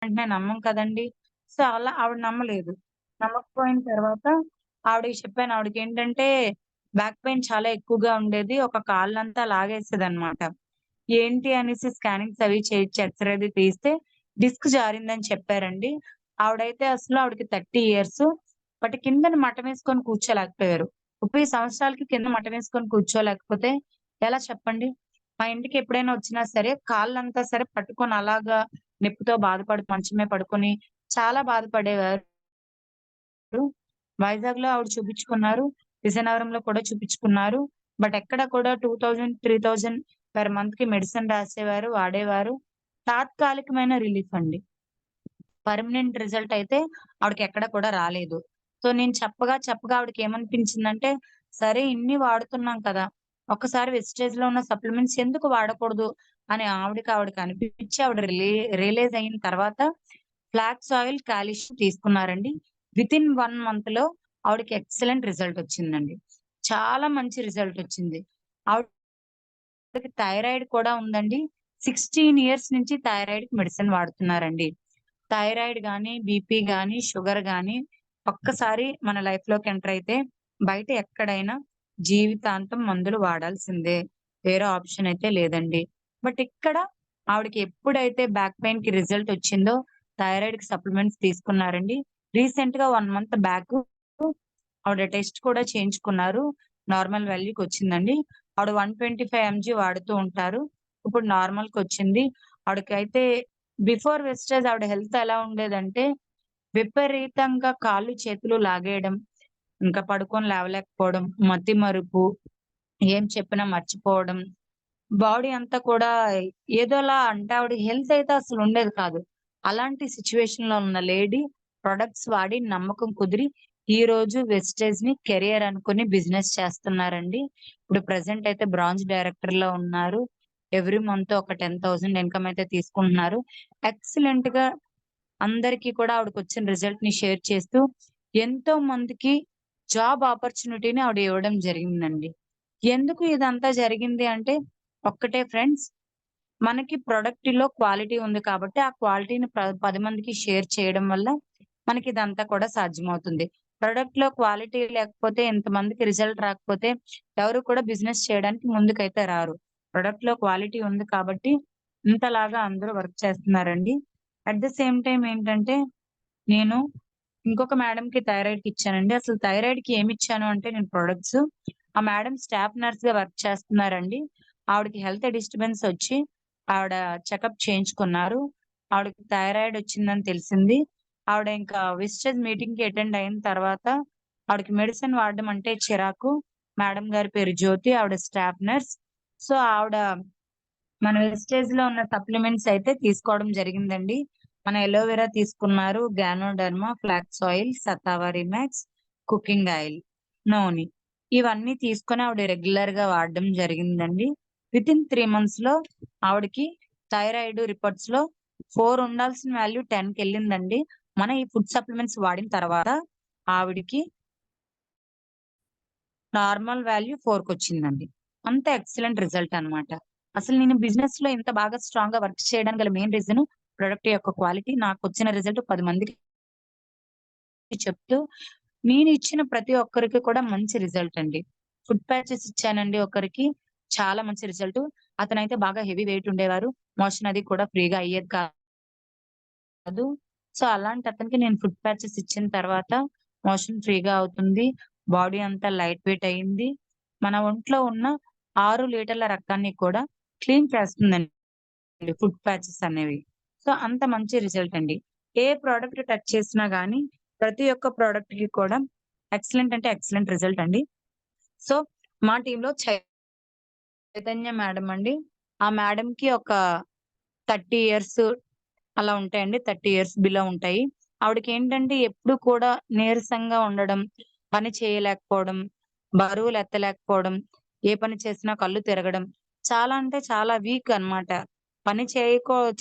వెంటనే నమ్మం కదండీ! సో, అలా ఆవిడ నమ్మలేదు. నమ్మకపోయిన తర్వాత ఆవిడకి చెప్పాను. ఆవిడకేంటంటే బ్యాక్ పెయిన్ చాలా ఎక్కువగా ఉండేది. ఒక కాళ్ళంతా లాగేసేదనమాట. ఏంటి అనేసి స్కానింగ్స్ అవి చేయించి ఎక్స్‌రే అది తీస్తే డిస్క్ జారిందని చెప్పారండి. ఆవిడైతే అసలు ఆవిడకి 30 ఇయర్స్. బట్ కిందన మటమేసుకొని కూర్చోలేకపోయారు. 30 సంవత్సరాలకి కింద మటమేసుకొని కూర్చోలేకపోతే ఎలా చెప్పండి? మా ఇంటికి ఎప్పుడైనా వచ్చినా సరే కాళ్ళంతా సరే పట్టుకొని అలాగా నొప్పితో బాధపడి మంచం మీద పడుకొని చాలా బాధపడేవారు. వైజాగ్‌లో ఆవిడ చూపించుకున్నారు. విజయనగరంలో కూడా చూపించుకున్నారు. బట్ ఎక్కడ కూడా 2000, 3000 పర్ మంత్‌కి మెడిసిన్ రాసేవారు, వాడేవారు. తాత్కాలికమైన రిలీఫ్ అండి. పర్మనెంట్ రిజల్ట్ అయితే ఆవిడకెక్కడ కూడా రాలేదు. సో, నేను చెప్పగా ఆవిడకేమనిపించిందంటే, సరే ఇన్ని వాడుతున్నాం కదా! ఒక్కసారి వెస్టేజ్‌లో ఉన్న సప్లిమెంట్స్ ఎందుకు వాడకూడదు అని ఆవిడకి అనిపించి ఆవిడ రియలైజ్ అయిన తర్వాత ఫ్లాక్స్ ఆయిల్, కాల్షియం తీసుకున్నారండి. వితిన్ 1 మంత్‌లో ఆవిడకి ఎక్సలెంట్ రిజల్ట్ వచ్చిందండి. చాలా మంచి రిజల్ట్ వచ్చింది. ఆవిడకి థైరాయిడ్ కూడా ఉందండి. 16 ఇయర్స్ నుంచి థైరాయిడ్‌కి మెడిసిన్ వాడుతున్నారండి. థైరాయిడ్ గాని, బీపీ గాని, షుగర్ గాని ఒక్కసారి మన లైఫ్‌లోకి ఎంటర్ అయితే బయట ఎక్కడైనా జీవితాంతం మందులు వాడాల్సిందే. వేరే ఆప్షన్ అయితే లేదండి. బట్ ఇక్కడ ఆవిడకి ఎప్పుడైతే బ్యాక్ పెయిన్‌కి రిజల్ట్ వచ్చిందో థైరాయిడ్‌కి సప్లిమెంట్స్ తీసుకున్నారండి. రీసెంట్‌గా 1 మంత్ బ్యాకు ఆవిడ టెస్ట్ కూడా చేయించుకున్నారు. నార్మల్ వాల్యూకొచ్చిందండి. ఆవిడ 125 ఎంజీ వాడుతూ ఉంటారు. ఇప్పుడు నార్మల్‌కొచ్చింది. ఆవిడకైతే బిఫోర్ వెస్టేజ్ ఆవిడ హెల్త్ ఎలా ఉండేదంటే, విపరీతంగా కాళ్ళు, చేతులు లాగేయడం, ఇంకా పడుకొని లేవలేకపోవడం, మతిమరుపు, ఏం చెప్పినా మర్చిపోవడం, బాడీ అంతా కూడా ఏదోలా అంటే ఆవిడ హెల్త్ అయితే అసలుండేది కాదు. అలాంటి సిట్యుయేషన్‌లో ఉన్న లేడీ ప్రొడక్ట్స్ వాడి నమ్మకం కుదిరి ఈరోజు వెస్టేజ్‌ని కెరియర్ అనుకుని బిజినెస్ చేస్తున్నారండి. ఇప్పుడు ప్రెజెంట్ అయితే బ్రాంచ్ డైరెక్టర్‌లో ఉన్నారు. ఎవ్రీ మంత్ ఒక 10,000 ఇన్‌కమ్ అయితే తీసుకుంటున్నారు. ఎక్సలెంట్‌గా అందరికీ కూడా ఆవిడకొచ్చిన రిజల్ట్‌ని షేర్ చేస్తూ ఎంతో మందికి జాబ్ ఆపర్చునిటీని ఆవిడ ఇవ్వడం జరిగిందండి. ఎందుకు ఇదంతా జరిగింది అంటే ఒక్కటే ఫ్రెండ్స్. మనకి ప్రొడక్ట్‌లో క్వాలిటీ ఉంది కాబట్టి, ఆ క్వాలిటీని 10 మందికి షేర్ చేయడం వల్ల మనకిదంతా కూడా సాధ్యమవుతుంది. ప్రొడక్ట్‌లో క్వాలిటీ లేకపోతే ఇంతమందికి రిజల్ట్ రాకపోతే ఎవరు కూడా బిజినెస్ చేయడానికి ముందుకైతే రారు. ప్రొడక్ట్‌లో క్వాలిటీ ఉంది కాబట్టి ఇంతలాగా అందరూ వర్క్ చేస్తున్నారండి. అట్ ద సేమ్ టైమ్ ఏంటంటే, నేను ఇంకొక మేడమ్‌కి థైరాయిడ్‌కి ఇచ్చానండి. అసలు థైరాయిడ్‌కి ఏమిచ్చాను అంటే నేను ప్రొడక్ట్స్ ఆ మేడమ్ స్టాఫ్ నర్స్‌గా వర్క్ చేస్తున్నారండి. ఆవిడకి హెల్త్ డిస్టర్బెన్స్ ఒచ్చి ఆవిడ చెకప్ చేయించుకున్నారు. ఆవిడకి థైరాయిడ్ వచ్చిందని తెలిసింది. ఆవిడ ఇంకా విజిటర్స్ మీటింగ్‌కి అటెండ్ అయిన తర్వాత ఆవిడకి మెడిసిన్ వాడడం అంటే చిరాకు. మేడమ్ గారి పేరు జ్యోతి. ఆవిడ స్టాఫ్ నర్స్. సో, ఆవిడ మన వెస్టేజ్‌లో ఉన్న సప్లిమెంట్స్ అయితే తీసుకోవడం జరిగిందండి. మన అలోవెరా తీసుకున్నారు, ganoderma, flax oil, shatavari max, cooking oil, noni. ఇవన్నీ తీసుకొని ఆవిడ రెగ్యులర్‌గా వాడడం జరిగిందండి. వితిన్ 3 మంత్స్‌లో ఆవిడకి థైరాయిడ్ రిపోర్ట్స్‌లో 4 ఉండాల్సిన వాల్యూ 10కెళ్ళిందండి. మన ఈ ఫుడ్ సప్లిమెంట్స్ వాడిన తర్వాత ఆవిడకి నార్మల్ వాల్యూ 4కొచ్చిందండి. అంత ఎక్సలెంట్ రిజల్ట్ అన్నమాట. అసలు నేను బిజినెస్‌లో ఇంత బాగా స్ట్రాంగ్‌గా వర్క్ చేయడానికి గల మెయిన్ రీజను ప్రొడక్ట్ యొక్క క్వాలిటీ. నాకొచ్చిన రిజల్ట్ 10 మందికి చెప్తూ, నేనిచ్చిన ప్రతి ఒక్కరికి కూడా మంచి రిజల్ట్ అండి. ఫుడ్ ప్యాచెస్ ఇచ్చానండి ఒకరికి. చాలా మంచి రిజల్టు. అతనైతే బాగా హెవీ వెయిట్ ఉండేవారు. మోషన్ అది కూడా ఫ్రీగా అయ్యేది కాదు. సో, అలాంటి అతనికి నేను ఫుడ్ ప్యాచెస్ ఇచ్చిన తర్వాత మోషన్ ఫ్రీగా అవుతుంది. బాడీ అంతా లైట్ వెయిట్ అయింది. మన ఒంట్లో ఉన్న 6 లీటర్ల రక్తాన్ని కూడా క్లీన్ చేస్తుందండి ఫుడ్ ప్యాచెస్ అనేవి. సో, అంత మంచి రిజల్ట్ అండి. ఏ ప్రొడక్ట్ టచ్ చేసినా గాని ప్రతి ఒక్క ప్రొడక్ట్‌కి కూడా ఎక్సలెంట్ అంటే ఎక్సలెంట్ రిజల్ట్ అండి. సో, మా టీమ్‌లో చైతన్య మేడమ్ అండి. ఆ మేడమ్‌కి ఒక 30 ఇయర్స్ అలా ఉంటాయండి. 30 ఇయర్స్ బిలో ఉంటాయి. ఆవిడకేంటంటే ఎప్పుడు కూడా నీరసంగా ఉండడం, పని చేయలేకపోవడం, బరువులెత్తలేకపోవడం, ఏ పని చేసినా కళ్ళు తిరగడం, చాలా అంటే చాలా వీక్ అన్నమాట. పని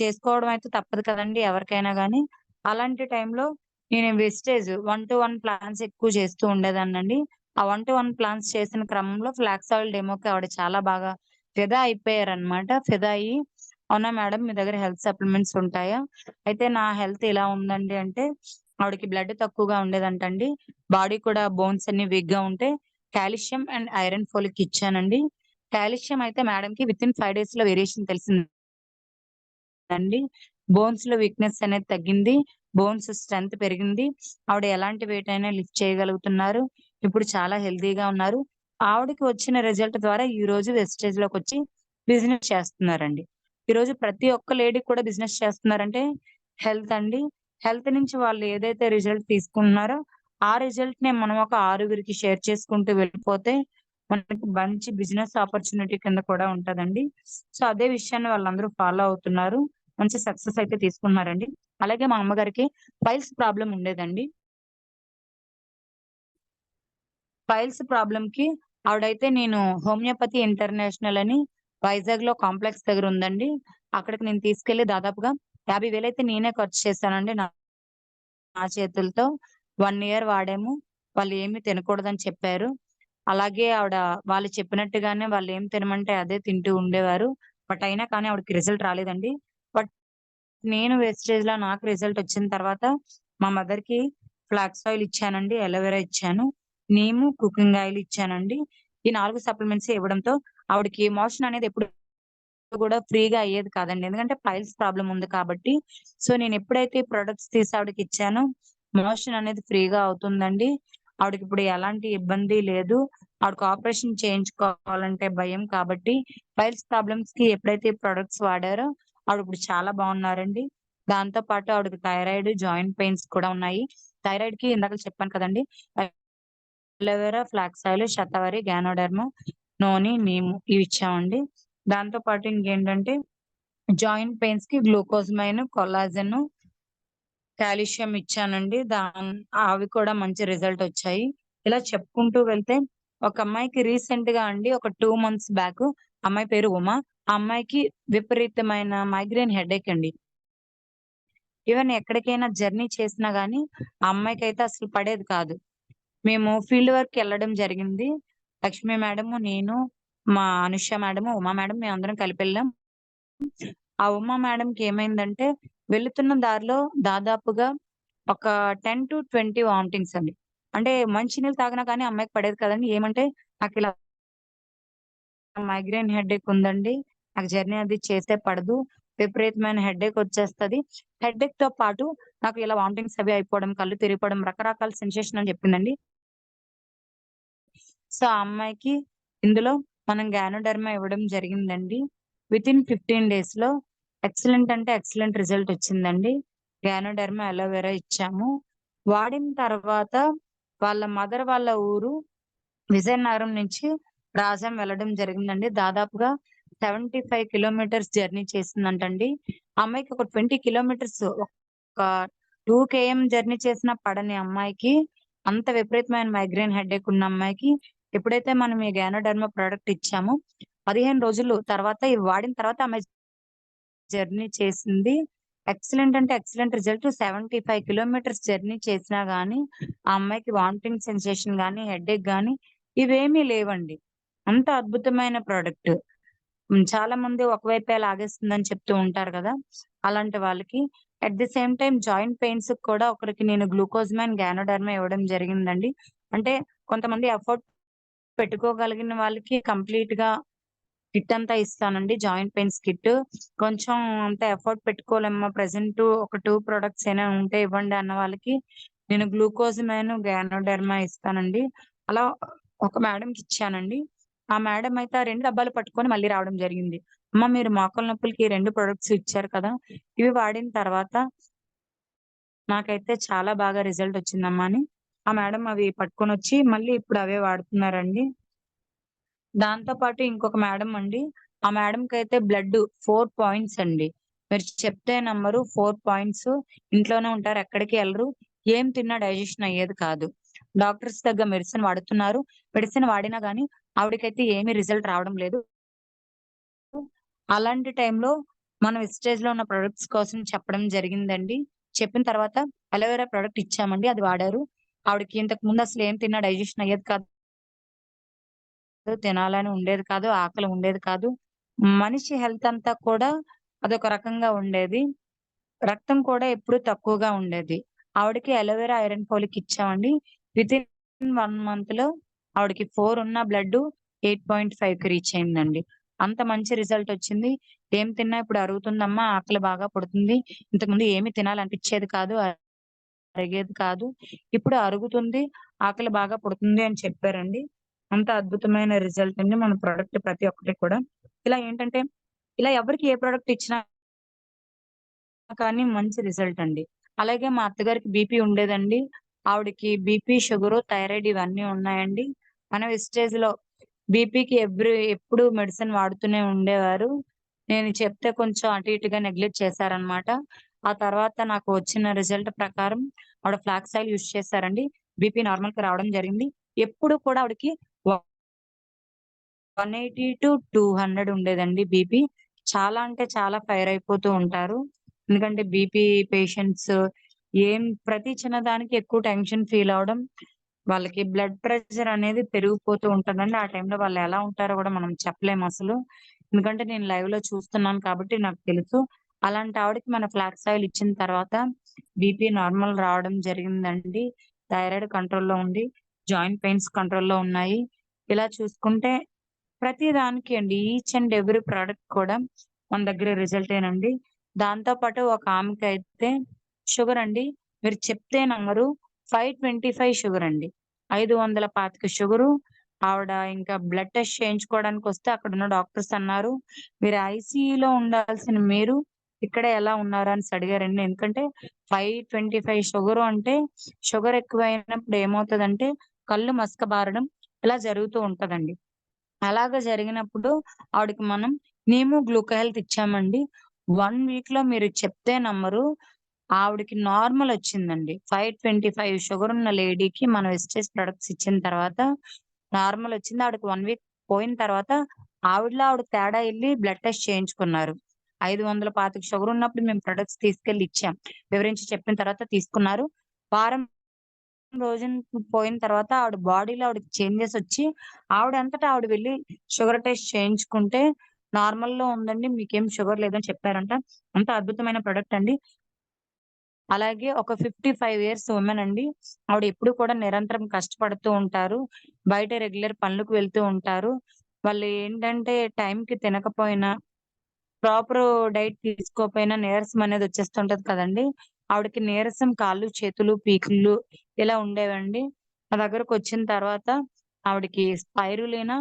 చేసుకోవడం అయితే తప్పదు కదండీ ఎవరికైనా గాని. అలాంటి టైంలో నేను వెస్టేజ్ 1-1 ప్లాన్స్ ఎక్కువ చేస్తూ ఉండేదాన్నండి. ఆ 1-1 ప్లాన్స్ చేసిన క్రమంలో ఫ్లాక్స్ ఆయిల్ డెమోకి ఆవిడ చాలా బాగా ఫిదా అయిపోయారన్నమాట. ఫిదా అయ్యి అవునా మేడం, మీ దగ్గర హెల్త్ సప్లిమెంట్స్ ఉంటాయా? అయితే నా హెల్త్ ఇలా ఉందండి అంటే, ఆవిడకి బ్లడ్ తక్కువగా ఉండేదంటండి. బాడీ కూడా బోన్స్ అన్నీ వీక్‌గా ఉంటే, కాల్షియం అండ్ ఐరన్ ఫోలిక్ ఇచ్చానండి. కాల్షియం అయితే మేడంకి వితిన్ 5 డేస్‌లో వేరియేషన్ తెలిసిందండి. బోన్స్‌లో వీక్‌నెస్ అనేది తగ్గింది. బోన్స్ స్ట్రెంత్ పెరిగింది. ఆవిడ ఎలాంటి వెయిట్ అయినా లిఫ్ట్ చేయగలుగుతున్నారు. ఇప్పుడు చాలా హెల్తీగా ఉన్నారు. ఆవిడకి వచ్చిన రిజల్ట్ ద్వారా ఈరోజు వెస్టేజ్‌లోకొచ్చి బిజినెస్ చేస్తున్నారండి. ఈరోజు ప్రతి ఒక్క లేడీ కూడా బిజినెస్ చేస్తున్నారంటే హెల్త్ అండి. హెల్త్ నుంచి వాళ్ళు ఏదైతే రిజల్ట్ తీసుకుంటున్నారో, ఆ రిజల్ట్‌నే మనం ఒక ఆరుగురికి షేర్ చేసుకుంటూ వెళ్ళిపోతే, మనకి మంచి బిజినెస్ ఆపర్చునిటీ కింద కూడా ఉంటదండి. సో, అదే విషయాన్ని వాళ్ళందరూ ఫాలో అవుతున్నారు. మంచి సక్సెస్ అయితే తీసుకున్నారండి. అలాగే మా అమ్మగారికి పైల్స్ ప్రాబ్లమ్ ఉండేదండి. పైల్స్ ప్రాబ్లమ్‌కి ఆవిడైతే నేను హోమియోపతి ఇంటర్నేషనల్ అని వైజాగ్‌లో కాంప్లెక్స్ దగ్గర ఉందండి. అక్కడికి నేను తీసుకెళ్ళి దాదాపుగా 50,000 అయితే నేనే ఖర్చు చేశానండి నా చేతులతో. 1 ఇయర్ వాడాము. వాళ్ళు ఏమి తినకూడదని చెప్పారు. అలాగే ఆవిడ వాళ్ళు చెప్పినట్టుగానే వాళ్ళేం తినమంటే అదే తింటూ ఉండేవారు. బట్ అయినా కానీ ఆవిడకి రిజల్ట్ రాలేదండి. బట్ నేను వేస్టేజ్‌లా నాకు రిజల్ట్ వచ్చిన తర్వాత మా మదర్‌కి ఫ్లాక్స్ ఆయిల్ ఇచ్చానండి. అలోవెరా ఇచ్చాను. నీము, కుకింగ్ ఆయిల్ ఇచ్చానండి. ఈ 4 సప్లిమెంట్స్ ఇవ్వడంతో ఆవిడకి మోషన్ అనేది ఎప్పుడు కూడా ఫ్రీగా అయ్యేది కాదండి. ఎందుకంటే పైల్స్ ప్రాబ్లమ్ ఉంది కాబట్టి. సో, నేనెప్పుడైతే ఈ ప్రొడక్ట్స్ తీసి ఆవిడకిచ్చానో మోషన్ అనేది ఫ్రీగా అవుతుందండి. ఆవిడకిప్పుడు ఎలాంటి ఇబ్బంది లేదు. ఆవిడకి ఆపరేషన్ చేయించుకోవాలంటే భయం కాబట్టి, పైల్స్ ప్రాబ్లమ్స్‌కి ఎప్పుడైతే ఈ ప్రొడక్ట్స్ వాడారో ఆవిడిప్పుడు చాలా బావున్నారండి. దాంతో పాటు ఆవిడకి థైరాయిడ్, జాయింట్ పెయిన్స్ కూడా ఉన్నాయి. థైరాయిడ్‌కి ఇందాక చెప్పాను కదండీ! Aloe vera, flax oil, shatavari, ganoderma, noni, నీము ఇవిచ్చామండి. దాంతో పాటు ఇంకేంటంటే జాయింట్ పెయిన్స్‌కి గ్లూకోజమైన్, కొల్లాజెన్, కాల్షియం ఇచ్చానండి. అవి కూడా మంచి రిజల్ట్ ఒచ్చాయి. ఇలా చెప్పుకుంటూ వెళ్తే ఒక అమ్మాయికి రీసెంట్‌గా అండి ఒక 2 మంత్స్ బ్యాక్ అమ్మాయి పేరు ఉమ. ఆ అమ్మాయికి విపరీతమైన మైగ్రేన్ హెడేక్ అండి. ఈవెన్ ఎక్కడికైనా జర్నీ చేసినా గాని ఆ అమ్మాయికైతే అసలు పడేది కాదు. మేము ఫీల్డ్ వర్క్‌కెళ్ళడం జరిగింది. లక్ష్మి మేడము, నేను, మా అనుష మేడము, ఉమా మేడం మేమందరం కలిపెళ్ళాం. ఆ ఉమా మేడంకి ఏమైందంటే వెళ్తున్న దారిలో దాదాపుగా ఒక 10-20 వామిటింగ్స్ అండి. అంటే మంచి నీళ్ళు తాగినా కానీ అమ్మాయికి పడేది కాదండి. ఏమంటే నాకిలా మైగ్రేన్ హెడేక్ ఉందండి. నాకు జర్నీ అది చేస్తే పడదు. విపరీతమైన హెడేక్ వచ్చేస్తది. హెడేక్‌తో పాటు నాకు ఇలా వామిటింగ్స్ అవి అయిపోవడం, కళ్ళు తిరిగిపోవడం రకరకాల సెన్సేషన్ అని చెప్పిందండి. సో, ఆ అమ్మాయికి ఇందులో మనం గ్యానోడెర్మా ఇవ్వడం జరిగిందండి. వితిన్ 15 డేస్‌లో ఎక్సలెంట్ అంటే ఎక్సలెంట్ రిజల్ట్ వచ్చిందండి. గ్యానోడెర్మా, అలోవెరా ఇచ్చాము. వాడిన తర్వాత వాళ్ళ మదర్ వాళ్ళ ఊరు విజయనగరం నుంచి రాజాం వెళ్ళడం జరిగిందండి. దాదాపుగా 75 కిలోమీటర్స్ జర్నీ చేసిందంటండి. ఆ అమ్మాయికి ఒక 20 కిలోమీటర్స్ ఒక 2 కేఎం జర్నీ చేసినా పడని అమ్మాయికి, అంత విపరీతమైన మైగ్రేన్ హెడేక్ ఉన్న అమ్మాయికి ఎప్పుడైతే మనం ఈ గ్యానోడెర్మా ప్రొడక్ట్ ఇచ్చామో, 15 రోజులు తర్వాత ఇవి వాడిన తర్వాత ఆమె జర్నీ చేసింది. ఎక్సలెంట్ అంటే ఎక్సలెంట్ రిజల్ట్. 75 కిలోమీటర్స్ జర్నీ చేసినా గాని, ఆ అమ్మాయికి వామిటింగ్ సెన్సేషన్ గాని, హెడేక్ గాని ఇవేమీ లేవండి. అంత అద్భుతమైన ప్రొడక్ట్. చాలా మంది ఒకవైపే లాగేస్తుందని చెప్తూ ఉంటారు గదా! అలాంటి వాళ్ళకి at the same time joint పెయిన్స్‌కి కూడా ఒకరికి నేను గ్లూకోజమైన్, గ్యానోడెర్మా ఇవ్వడం జరిగిందండి. అంటే కొంతమంది ఎఫర్ట్ పెట్టుకోగలిగిన వాళ్ళకి కంప్లీట్‌గా కిట్ అంతా ఇస్తానండి. Joint pains kit. కొంచెం అంత ఎఫర్ట్ పెట్టుకోలేమ్మా ప్రెజెంటు ఒక 2 ప్రొడక్ట్స్ అయినా ఉంటే ఇవ్వండి అన్న వాళ్ళకి నేను గ్లూకోజమైన్, గ్యానోడెర్మా ఇస్తానండి. అలా ఒక మేడంకి ఇచ్చానండి. ఆ మేడం అయితే ఆ 2 డబ్బాలు పట్టుకొని మళ్ళీ రావడం జరిగింది. అమ్మ మీరు మోకాళ్ళ నొప్పులకి ఈ 2 ప్రొడక్ట్స్ ఇచ్చారు కదా! ఇవి వాడిన తర్వాత నాకైతే చాలా బాగా రిజల్ట్ వచ్చిందమ్మా అని. ఆ మేడం అవి పట్టుకొనొచ్చి మళ్ళీ ఇప్పుడు అవే వాడుతున్నారండి. దాంతో పాటు ఇంకొక మేడం అండి. ఆ మేడంకైతే బ్లడ్ 4 పాయింట్స్ అండి. మీరు చెప్తే నమ్మరు 4 పాయింట్స్. ఇంట్లోనే ఉంటారు. ఎక్కడికి ఎళ్ళరు. ఏం తిన్నా డైజెషన్ అయ్యేది కాదు. డాక్టర్స్ దగ్గర మెడిసిన్ వాడుతున్నారు. మెడిసిన్ వాడినా గాని ఆవిడకైతే ఏమి రిజల్ట్ రావడం లేదు. అలాంటి టైంలో మనం విస్టేజ్‌లో ఉన్న ప్రొడక్ట్స్ కోసం చెప్పడం జరిగిందండి. చెప్పిన తర్వాత అలోవెరా ప్రొడక్ట్ ఇచ్చామండి. అది వాడారు. ఆవిడకి ఇంతకు ముందు అసలు ఏం తిన్నా డైజెషన్ అయ్యేది కాదు. తినాలని ఉండేది కాదు. ఆకలి ఉండేది కాదు. మనిషి హెల్త్ అంతా కూడా అదొక రకంగా ఉండేది. రక్తం కూడా ఎప్పుడు తక్కువగా ఉండేది. ఆవిడకి అలోవెరా ఐరన్ ఫోలిక్ ఇచ్చామండి. వితిన్ 1 మంత్‌లో ఆవిడకి 4 ఉన్న బ్లడ్డు 8.5కి రీచ్ అయిందండి. అంత మంచి రిజల్ట్ వచ్చింది. ఏం తిన్నా ఇప్పుడు అరుగుతుందమ్మా, ఆకలి బాగా పుడుతుంది. ఇంతకుముందు ఏమి తినాలనిపిచ్చేది కాదు. అరిగేది కాదు. ఇప్పుడు అరుగుతుంది. ఆకలి బాగా పుడుతుంది అని చెప్పారండి. అంత అద్భుతమైన రిజల్ట్ అండి మన ప్రొడక్ట్ ప్రతి ఒక్కటి కూడా. ఇలా ఏంటంటే, ఇలా ఎవరికి ఏ ప్రొడక్ట్ ఇచ్చినా కానీ మంచి రిజల్ట్ అండి. అలాగే మా అత్తగారికి బీపీ ఉండేదండి. ఆవిడకి బీపీ, షుగరు, థైరాయిడ్ ఇవన్నీ ఉన్నాయండి. మన విస్టేజ్‌లో బీపీకి ఎప్పుడు మెడిసిన్ వాడుతూనే ఉండేవారు. నేను చెప్తే కొంచెం అటు ఇటుగా నెగ్లెక్ట్ చేశారనమాట. ఆ తర్వాత నాకు వచ్చిన రిజల్ట్ ప్రకారం ఆవిడ ఫ్లాక్స్ ఆయిల్ యూజ్ చేశారండి. బీపీ నార్మల్‌కి రావడం జరిగింది. ఎప్పుడు కూడా ఆవిడకి 180-200 ఉండేదండి బీపీ. చాలా అంటే చాలా ఫైర్ అయిపోతూ ఉంటారు. ఎందుకంటే బీపీ పేషెంట్స్ ప్రతి చిన్నదానికి ఎక్కువ టెన్షన్ ఫీల్ అవ్వడం, వాళ్ళకి బ్లడ్ ప్రెషర్ అనేది పెరిగిపోతూ ఉంటదండి. ఆ టైంలో వాళ్ళు ఎలా ఉంటారో గూడా మనం చెప్పలేమసలు. ఎందుకంటే నేను లైవ్‌లో చూస్తున్నాను కాబట్టి నాకు తెలుసు. అలాంటి ఆవిడకి మన ఫ్లాక్స్ ఆయిల్ ఇచ్చిన తర్వాత బీపీ నార్మల్ రావడం జరిగిందండి. థైరాయిడ్ కంట్రోల్‌లో ఉంది. జాయింట్ పెయిన్స్ కంట్రోల్‌లో ఉన్నాయి. ఇలా చూసుకుంటే ప్రతి దానికి అండి. ఈచ్ అండ్ ఎవ్రీ ప్రొడక్ట్ కూడా మన దగ్గర రిజల్టేనండి. దాంతో పాటు ఒక ఆమెకైతే షుగర్ అండి. మీరు చెప్తే నమ్మరు. 525 షుగర్ అండి. 525 షుగరు. ఆవిడ ఇంకా బ్లడ్ టెస్ట్ చేయించుకోవడానికొస్తే అక్కడున్న డాక్టర్స్ అన్నారు, "మీరు ఐసీయూలో ఉండాల్సిన మీరు ఇక్కడే ఎలా ఉన్నారు" అనేసి అడిగారండి. ఎందుకంటే 525 షుగరు అంటే షుగర్ ఎక్కువైనప్పుడు ఏమవుతదంటే కళ్ళు మసకబారడం ఇలా జరుగుతూ ఉంటదండి. అలాగా జరిగినప్పుడు ఆవిడకి మనం నీము, గ్లూకో హెల్త్ ఇచ్చామండి. 1 వీక్‌లో మీరు చెప్తే నమ్మరు. ఆవిడకి నార్మల్ వచ్చిందండి. 525 షుగర్ ఉన్న లేడీకి మనం ఎస్టేస్ ప్రొడక్ట్స్ ఇచ్చిన తర్వాత నార్మల్ వచ్చింది. ఆవిడకి 1 వీక్ పోయిన తర్వాత ఆవిడలో ఆవిడకి తేడా ఎళ్లి బ్లడ్ టెస్ట్ చేయించుకున్నారు. 525 షుగర్ ఉన్నప్పుడు మేము ప్రొడక్ట్స్ తీసుకెళ్ళి ఇచ్చాం. వివరించి చెప్పిన తర్వాత తీసుకున్నారు. వారం రోజులు పోయిన తర్వాత ఆవిడ బాడీలో ఆవిడకి చేంజెస్ ఒచ్చి, ఆవిడంతట ఆవిడ వెళ్లి షుగర్ టెస్ట్ చేయించుకుంటే నార్మల్‌లో ఉందండి. మీకేం షుగర్ లేదని చెప్పారంట. అంత అద్భుతమైన ప్రొడక్ట్ అండి. అలాగే ఒక 55 ఇయర్స్ వుమెన్ అండి. ఆవిడ ఎప్పుడు కూడా నిరంతరం కష్టపడుతూ ఉంటారు. బయట రెగ్యులర్ పనులకు వెళ్తూ ఉంటారు. వాళ్ళు ఏంటంటే టైంకి తినకపోయినా ప్రాపరు డైట్ తీసుకోకపోయినా నీరసం అనేది వచ్చేస్తుంటది కదండీ! ఆవిడకి నీరసం కాళ్ళు, చేతులు, పీకులు ఇలా ఉండేవండి. నా దగ్గరకొచ్చిన తర్వాత ఆవిడకి spirulina,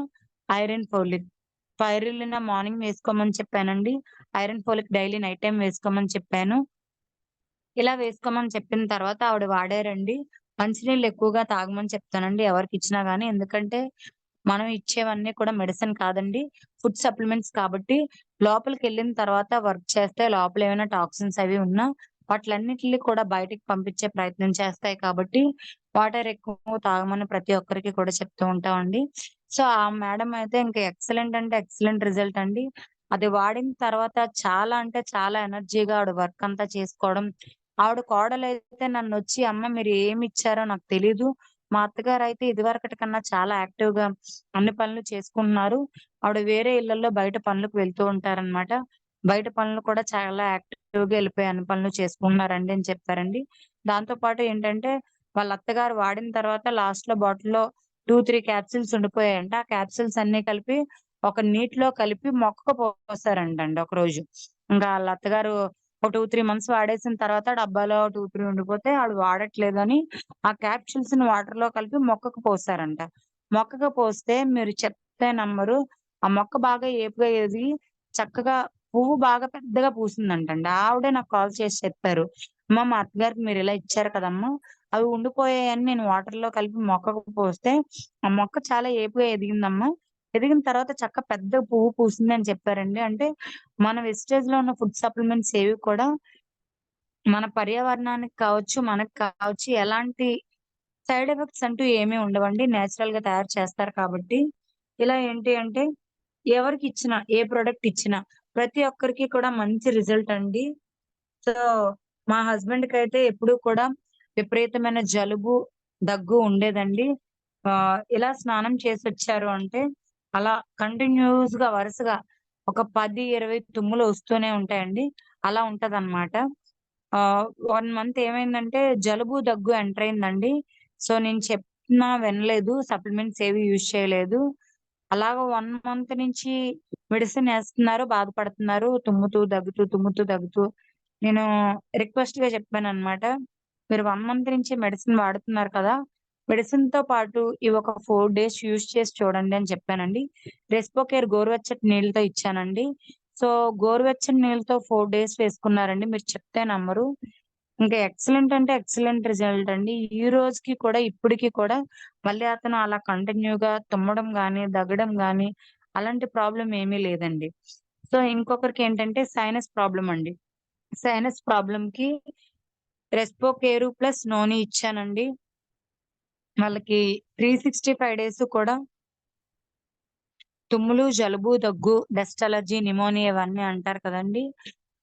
iron folic. Spirulina morning వేసుకోమని చెప్పానండి. Iron folic daily night time వేసుకోమని చెప్పాను. ఇలా వేసుకోమని చెప్పిన తర్వాత ఆవిడ వాడారండి. మంచినీళ్ళు ఎక్కువగా తాగమని చెప్తానండి ఎవరికిచ్చినా గాని. ఎందుకంటే మనం ఇచ్చేవన్నీ కూడా మెడిసిన్ కాదండి. ఫుడ్ సప్లిమెంట్స్ కాబట్టి లోపలికెళ్ళిన తర్వాత వర్క్ చేస్తే లోపల ఏమైనా టాక్సిన్స్ అవి ఉన్నా వాటిలన్నిటిని కూడా బయటికి పంపించే ప్రయత్నం చేస్తాయి కాబట్టి వాటర్ ఎక్కువ తాగమని ప్రతి ఒక్కరికి కూడా చెప్తూ ఉంటామండి. సో, ఆ మేడమ్ అయితే ఇంక ఎక్సలెంట్ అంటే ఎక్సలెంట్ రిజల్ట్ అండి. అది వాడిన తర్వాత చాలా అంటే చాలా ఎనర్జీగా ఆవిడ వర్క్ అంతా చేసుకోవడం. ఆవిడ కోడలైతే నన్నొచ్చి, "అమ్మ మీరు ఏమిచ్చారో నాకు తెలీదు. మా అత్తగారైతే ఇదివరకటి కన్నా చాలా యాక్టివ్‌గా అన్ని పనులు చేసుకుంటున్నారు. ఆవిడ వేరే ఇళ్లల్లో బయట పనులకు వెళ్తూ ఉంటారనమాట. బయట పనులు కూడా చాలా యాక్టివ్‌గా ఎళ్ళిపోయి అన్ని పనులు చేసుకుంటున్నారండి" అని చెప్పారండి. దాంతో పాటు ఏంటంటే, వాళ్ళ అత్తగారు వాడిన తర్వాత లాస్ట్‌లో బాటిల్‌లో 2, 3 క్యాప్సూల్స్ ఉండిపోయాయంట. ఆ క్యాప్సూల్స్ అన్నీ కలిపి ఒక నీటిలో కలిపి మొక్కకు పోసారంటండి ఒకరోజు. ఇంకా ఆళ్ళ అత్తగారు ఒక 2, 3 మంత్స్ వాడేసిన తర్వాత డబ్బాలో 2, 3 ఉండిపోతే ఆవిడ వాడట్లేదని ఆ క్యాప్సూల్స్‌ని వాటర్‌లో కలిపి మొక్కకు పోసారంట. మొక్కకు పోస్తే మీరు చెప్తే నమ్మరు. ఆ మొక్క బాగా ఏపుగా ఎదిగి చక్కగా పువ్వు బాగా పెద్దగా పూసిందంటండి. ఆవిడే నాకు కాల్ చేసి చెప్పారు. "అమ్మ మా అత్తగారికి మీరిలా ఇచ్చారు కదమ్మా! అవి ఉండిపోయాయని నేను వాటర్‌లో కలిపి మొక్కకు పోస్తే ఆ మొక్క చాలా ఏపుగా ఎదిగిందమ్మా. ఎదిగిన తర్వాత పెద్ద పువ్వు పూసింది" అని చెప్పారండి. అంటే మన వెస్టేజ్‌లో ఉన్న ఫుడ్ సప్లిమెంట్స్ ఏవి కూడా మన పర్యావరణానికి కావచ్చు, మనకు కావచ్చు ఎలాంటి సైడ్ ఎఫెక్ట్స్ అంటూ ఏమీ ఉండవండి. నేచురల్‌గా తయారు చేస్తారు కాబట్టి. ఇలా ఏంటి అంటే ఎవరికిచ్చినా, ఏ ప్రొడక్ట్ ఇచ్చినా ప్రతి ఒక్కరికి కూడా మంచి రిజల్ట్ అండి. సో, మా హస్బెండ్‌కైతే ఎప్పుడూ కూడా విపరీతమైన జలుబు, దగ్గు ఉండేదండి. ఇలా స్నానం చేసొచ్చారు అంటే అలా కంటిన్యూయస్‌గా వరుసగా ఒక 10, 20 తుమ్ములు వస్తూనే ఉంటాయండి. అలా ఉంటదనమాట. 1 మంత్ ఏమైందంటే జలుబు, దగ్గు ఎంటర్ అయిందండి. సో, నేను చెప్పినా వినలేదు. సప్లిమెంట్స్ ఏవి యూజ్ చేయలేదు. అలాగా 1 మంత్ నుంచి మెడిసిన్ ఏస్తున్నారు, బాధపడుతున్నారు. తుమ్ముతూ, దగ్గుతూ, తుమ్ముతూ, దగ్గుతూ. నేను రిక్వెస్ట్‌గా చెప్పాననమాట. మీరు 1 మంత్ నుంచి మెడిసిన్ వాడుతున్నారు కదా! మెడిసిన్‌తో పాటు ఇవి ఒక 4 డేస్ యూజ్ చేసి చూడండి అని చెప్పానండి. రెస్పోకేర్ గోరువెచ్చటి నీళ్ళతో ఇచ్చానండి. సో, గోరువెచ్చని నీళ్ళతో 4 డేస్ వేసుకున్నారండి. మీరు చెప్తే నమ్మరు. ఇంకా ఎక్సలెంట్ అంటే ఎక్సలెంట్ రిజల్ట్ అండి. ఈ రోజుకి కూడా ఇప్పటికి కూడా మళ్ళీ అతను అలా కంటిన్యూ‌గా తుమ్మడం గాని, దగ్గడం గాని అలాంటి ప్రాబ్లమ్ ఏమీ లేదండి. సో, ఇంకొకరికేంటంటే సైనస్ ప్రాబ్లమ్ అండి. సైనస్ ప్రాబ్లమ్‌కి రెస్పోకేరు ప్లస్ నోని ఇచ్చానండి. వాళ్ళకి 365 డేస్ కూడా తుమ్ములు, జలుబు, దగ్గు, డస్ట్ అలర్జీ, న్యూమోనియా ఇవన్నీ అంటారు కదండీ!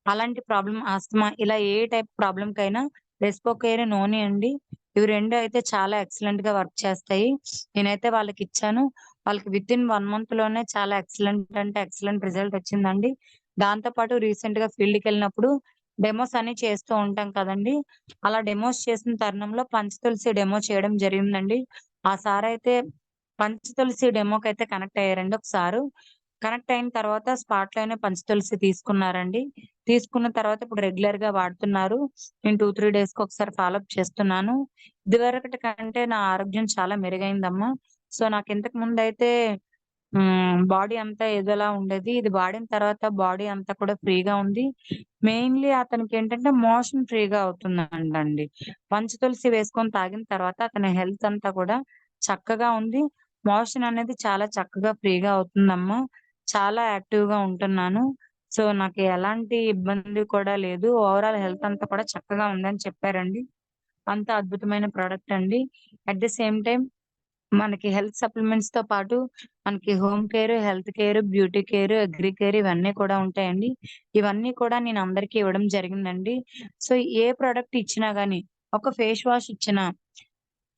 అలాంటి ప్రాబ్లమ్ ఆస్తమా ఇలా ఏ టైప్ ప్రాబ్లమ్‌కైనా రెస్పోకేర్, నోని అండి. ఇవి 2 అయితే చాలా ఎక్సలెంట్‌గా వర్క్ చేస్తాయి. నేనైతే వాళ్ళకిచ్చాను. వాళ్ళకి వితిన్ 1 మంత్‌లోనే చాలా ఎక్సలెంట్ అంటే ఎక్సలెంట్ రిజల్ట్ వచ్చిందండి. దాంతో పాటు రీసెంట్‌గా ఫీల్డ్‌కెళ్ళినప్పుడు డెమోస్ అన్ని చేస్తూ ఉంటాం కదండీ! అలా డెమోస్ చేసిన తరుణంలో పంచతులసి డెమో చేయడం జరిగిందండి. ఆ సారయితే పంచతులసి డెమోకైతే కనెక్ట్ అయ్యారండి ఒక సారు. కనెక్ట్ అయిన తర్వాత స్పాట్‌లోనే పంచతులసి తీసుకున్నారండి. తీసుకున్న తర్వాత ఇప్పుడు రెగ్యులర్‌గా వాడుతున్నారు. నేను 2, 3 డేస్‌కి ఒకసారి ఫాలో అప్ చేస్తున్నాను. ఇదివరకటి కంటే నా ఆరోగ్యం చాలా మెరుగైందమ్మా. సో, నాకు ఇంతకు ముందైతే బాడీ అంతా ఏదోలా ఉండేది. ఇది వాడిన తర్వాత బాడీ అంతా కూడా ఫ్రీగా ఉంది. మెయిన్‌లీ అతనికేంటంటే మోషన్ ఫ్రీగా అవుతుందంటండి. పంచతులసి వేసుకొని తాగిన తర్వాత అతని హెల్త్ అంతా కూడా చక్కగా ఉంది. మోషన్ అనేది చాలా చక్కగా ఫ్రీగా అవుతుందమ్మా. చాలా యాక్టివ్‌గా ఉంటున్నాను. సో, నాకు ఎలాంటి ఇబ్బంది కూడా లేదు. ఓవరాల్ హెల్త్ అంతా కూడా చక్కగా ఉందని చెప్పారండి. అంత అద్భుతమైన ప్రొడక్ట్ అండి. అట్ ది సేమ్ టైమ్ మనకి హెల్త్ సప్లిమెంట్స్‌తో పాటు మనకి home care, health care, beauty care, agri care ఇవన్నీ కూడా ఉంటాయండి. ఇవన్నీ కూడా నేను అందరికీ ఇవ్వడం జరిగిందండి. సో, ఏ ప్రొడక్ట్ ఇచ్చినా గాని ఒక ఫేస్ వాష్ ఇచ్చినా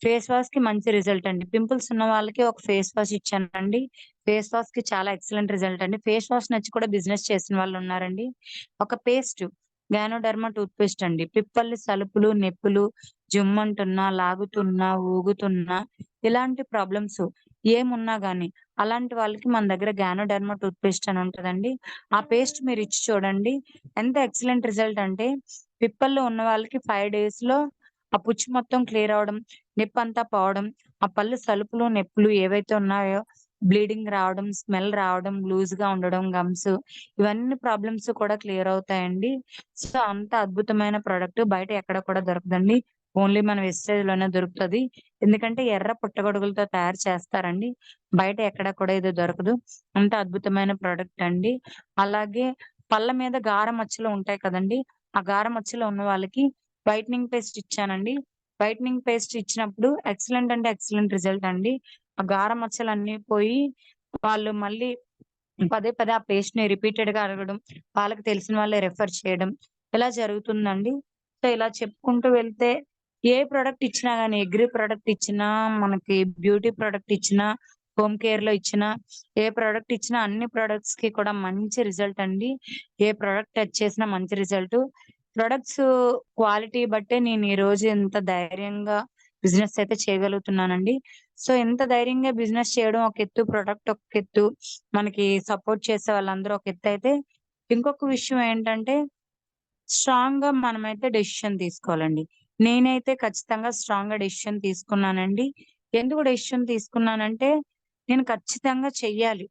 ఫేస్ వాష్‌కి మంచి రిజల్ట్ అండి. పింపుల్స్ ఉన్న వాళ్ళకి ఒక ఫేస్ వాష్ ఇచ్చానండి. ఫేస్ వాష్‌కి చాలా ఎక్సలెంట్ రిజల్ట్ అండి. ఫేస్ వాష్ నచ్చి కూడా బిజినెస్ చేసిన వాళ్ళున్నారండి. ఒక పేస్ట్ గానోడెర్మా టూత్ పేస్ట్ అండి. పిప్పళ్ళు, సలుపులు, నొప్పులు, జుమ్మంటున్నా, లాగుతున్నా, ఊగుతున్నా ఇలాంటి ప్రాబ్లమ్స్ ఏమున్నా గాని అలాంటి వాళ్ళకి మన దగ్గర గానోడెర్మా టూత్ పేస్ట్ అని ఉంటదండి. ఆ పేస్ట్ మీరు ఇచ్చి చూడండి. ఎంత ఎక్సలెంట్ రిజల్ట్ అంటే పిప్పళ్ళు ఉన్న వాళ్ళకి 5 డేస్‌లో ఆ పుచ్చు మొత్తం క్లియర్ అవ్వడం, నొప్పంతా పోవడం, ఆ పళ్ళు సలుపులు, నొప్పులు ఏవైతే ఉన్నాయో బ్లీడింగ్ రావడం, స్మెల్ రావడం, లూజ్‌గా ఉండడం గమ్స్ ఇవన్నీ ప్రాబ్లమ్స్ కూడా క్లియర్ అవుతాయండి. సో, అంత అద్భుతమైన ప్రొడక్ట్ బయట ఎక్కడ కూడా దొరకదండి. ఓన్లీ మన వెస్టేజ్‌లోనే దొరుకుతది. ఎందుకంటే ఎర్ర పుట్టగొడుగులతో తయారు చేస్తారండి. బయట ఎక్కడ కూడా ఇది దొరకదు. అంత అద్భుతమైన ప్రొడక్ట్ అండి. అలాగే పళ్ళ మీద గార మచ్చలు ఉంటాయి కదండీ! ఆ గార మచ్చలు ఉన్న వాళ్ళకి వైట్నింగ్ పేస్ట్ ఇచ్చానండి. వైట్నింగ్ పేస్ట్ ఇచ్చినప్పుడు ఎక్సలెంట్ అంటే ఎక్సలెంట్ రిజల్ట్ అండి. ఆ గార మచ్చలన్నీ పోయి వాళ్ళు మళ్ళీ పదే పదే ఆ పేస్ట్‌ని రిపీటెడ్‌గా అడగడం, వాళ్ళకి తెలిసిన వాళ్ళే రిఫర్ చేయడం ఇలా జరుగుతుందండి. సో, ఇలా చెప్పుకుంటూ వెళ్తే ఏ ప్రొడక్ట్ ఇచ్చినా గాని అగ్రి ప్రొడక్ట్ ఇచ్చినా, మనకి బ్యూటీ ప్రొడక్ట్ ఇచ్చినా, హోమ్ కేర్‌లో ఇచ్చినా, ఏ ప్రొడక్ట్ ఇచ్చినా అన్ని ప్రొడక్ట్స్‌కి కూడా మంచి రిజల్ట్ అండి. ఏ ప్రొడక్ట్ టచ్ చేసినా మంచి రిజల్టు. ప్రొడక్ట్స్ క్వాలిటీ బట్టే నేను ఈరోజు ఇంత ధైర్యంగా బిజినెస్ అయితే చేయగలుగుతున్నానండి. సో, ఇంత ధైర్యంగా బిజినెస్ చేయడం ఒక ఎత్తు, ప్రొడక్ట్ ఒక ఎత్తు, మనకి సపోర్ట్ చేసే వాళ్ళందరూ ఒక ఎత్తయితే, ఇంకొక విషయం ఏంటంటే స్ట్రాంగ్‌గా మనమైతే డెసిషన్ తీసుకోవాలండి. నేనైతే ఖచ్చితంగా స్ట్రాంగ్‌గా డెసిషన్ తీసుకున్నానండి. ఎందుకు డెసిషన్ తీసుకున్నానంటే, నేను ఖచ్చితంగా చెయ్యాలి.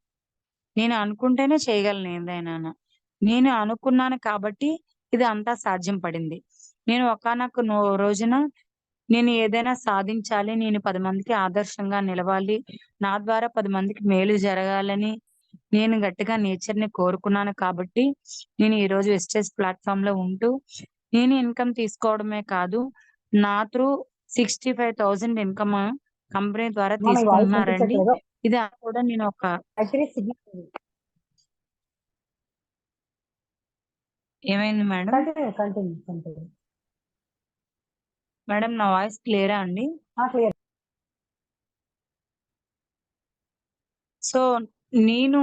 నేను అనుకుంటేనే చేయగలను ఏదైనాన. నేను అనుకున్నాను కాబట్టి ఇది అంతా సాధ్యం పడింది. నేను ఒకానొక రోజున నేను ఏదైనా సాధించాలి. నేను 10 మందికి ఆదర్శంగా నిలవాలి. నా ద్వారా 10 మందికి మేలు జరగాలని నేను గట్టిగా నేచర్‌ని కోరుకున్నాను కాబట్టి, నేను ఈరోజు వెస్టేజ్ ప్లాట్‌ఫార్మ్‌లో ఉంటూ, నేను ఇన్‌కమ్ తీసుకోవడమే కాదు, నా త్రూ 65,000 ఇన్‌కమ్ కంపెనీ ద్వారా అమ్మ మీ వాయిస్ తీసుకుంటున్నారండి. వినిపించట్లేదు. ఇది కూడా నేను ఒక యాక్చువల్లీ సిగ్నల్ లేదు. ఏమైంది మేడం? కంటిన్యూ. మేడం నా వాయిస్ క్లియరా అండి? క్లియర్. సో, నేను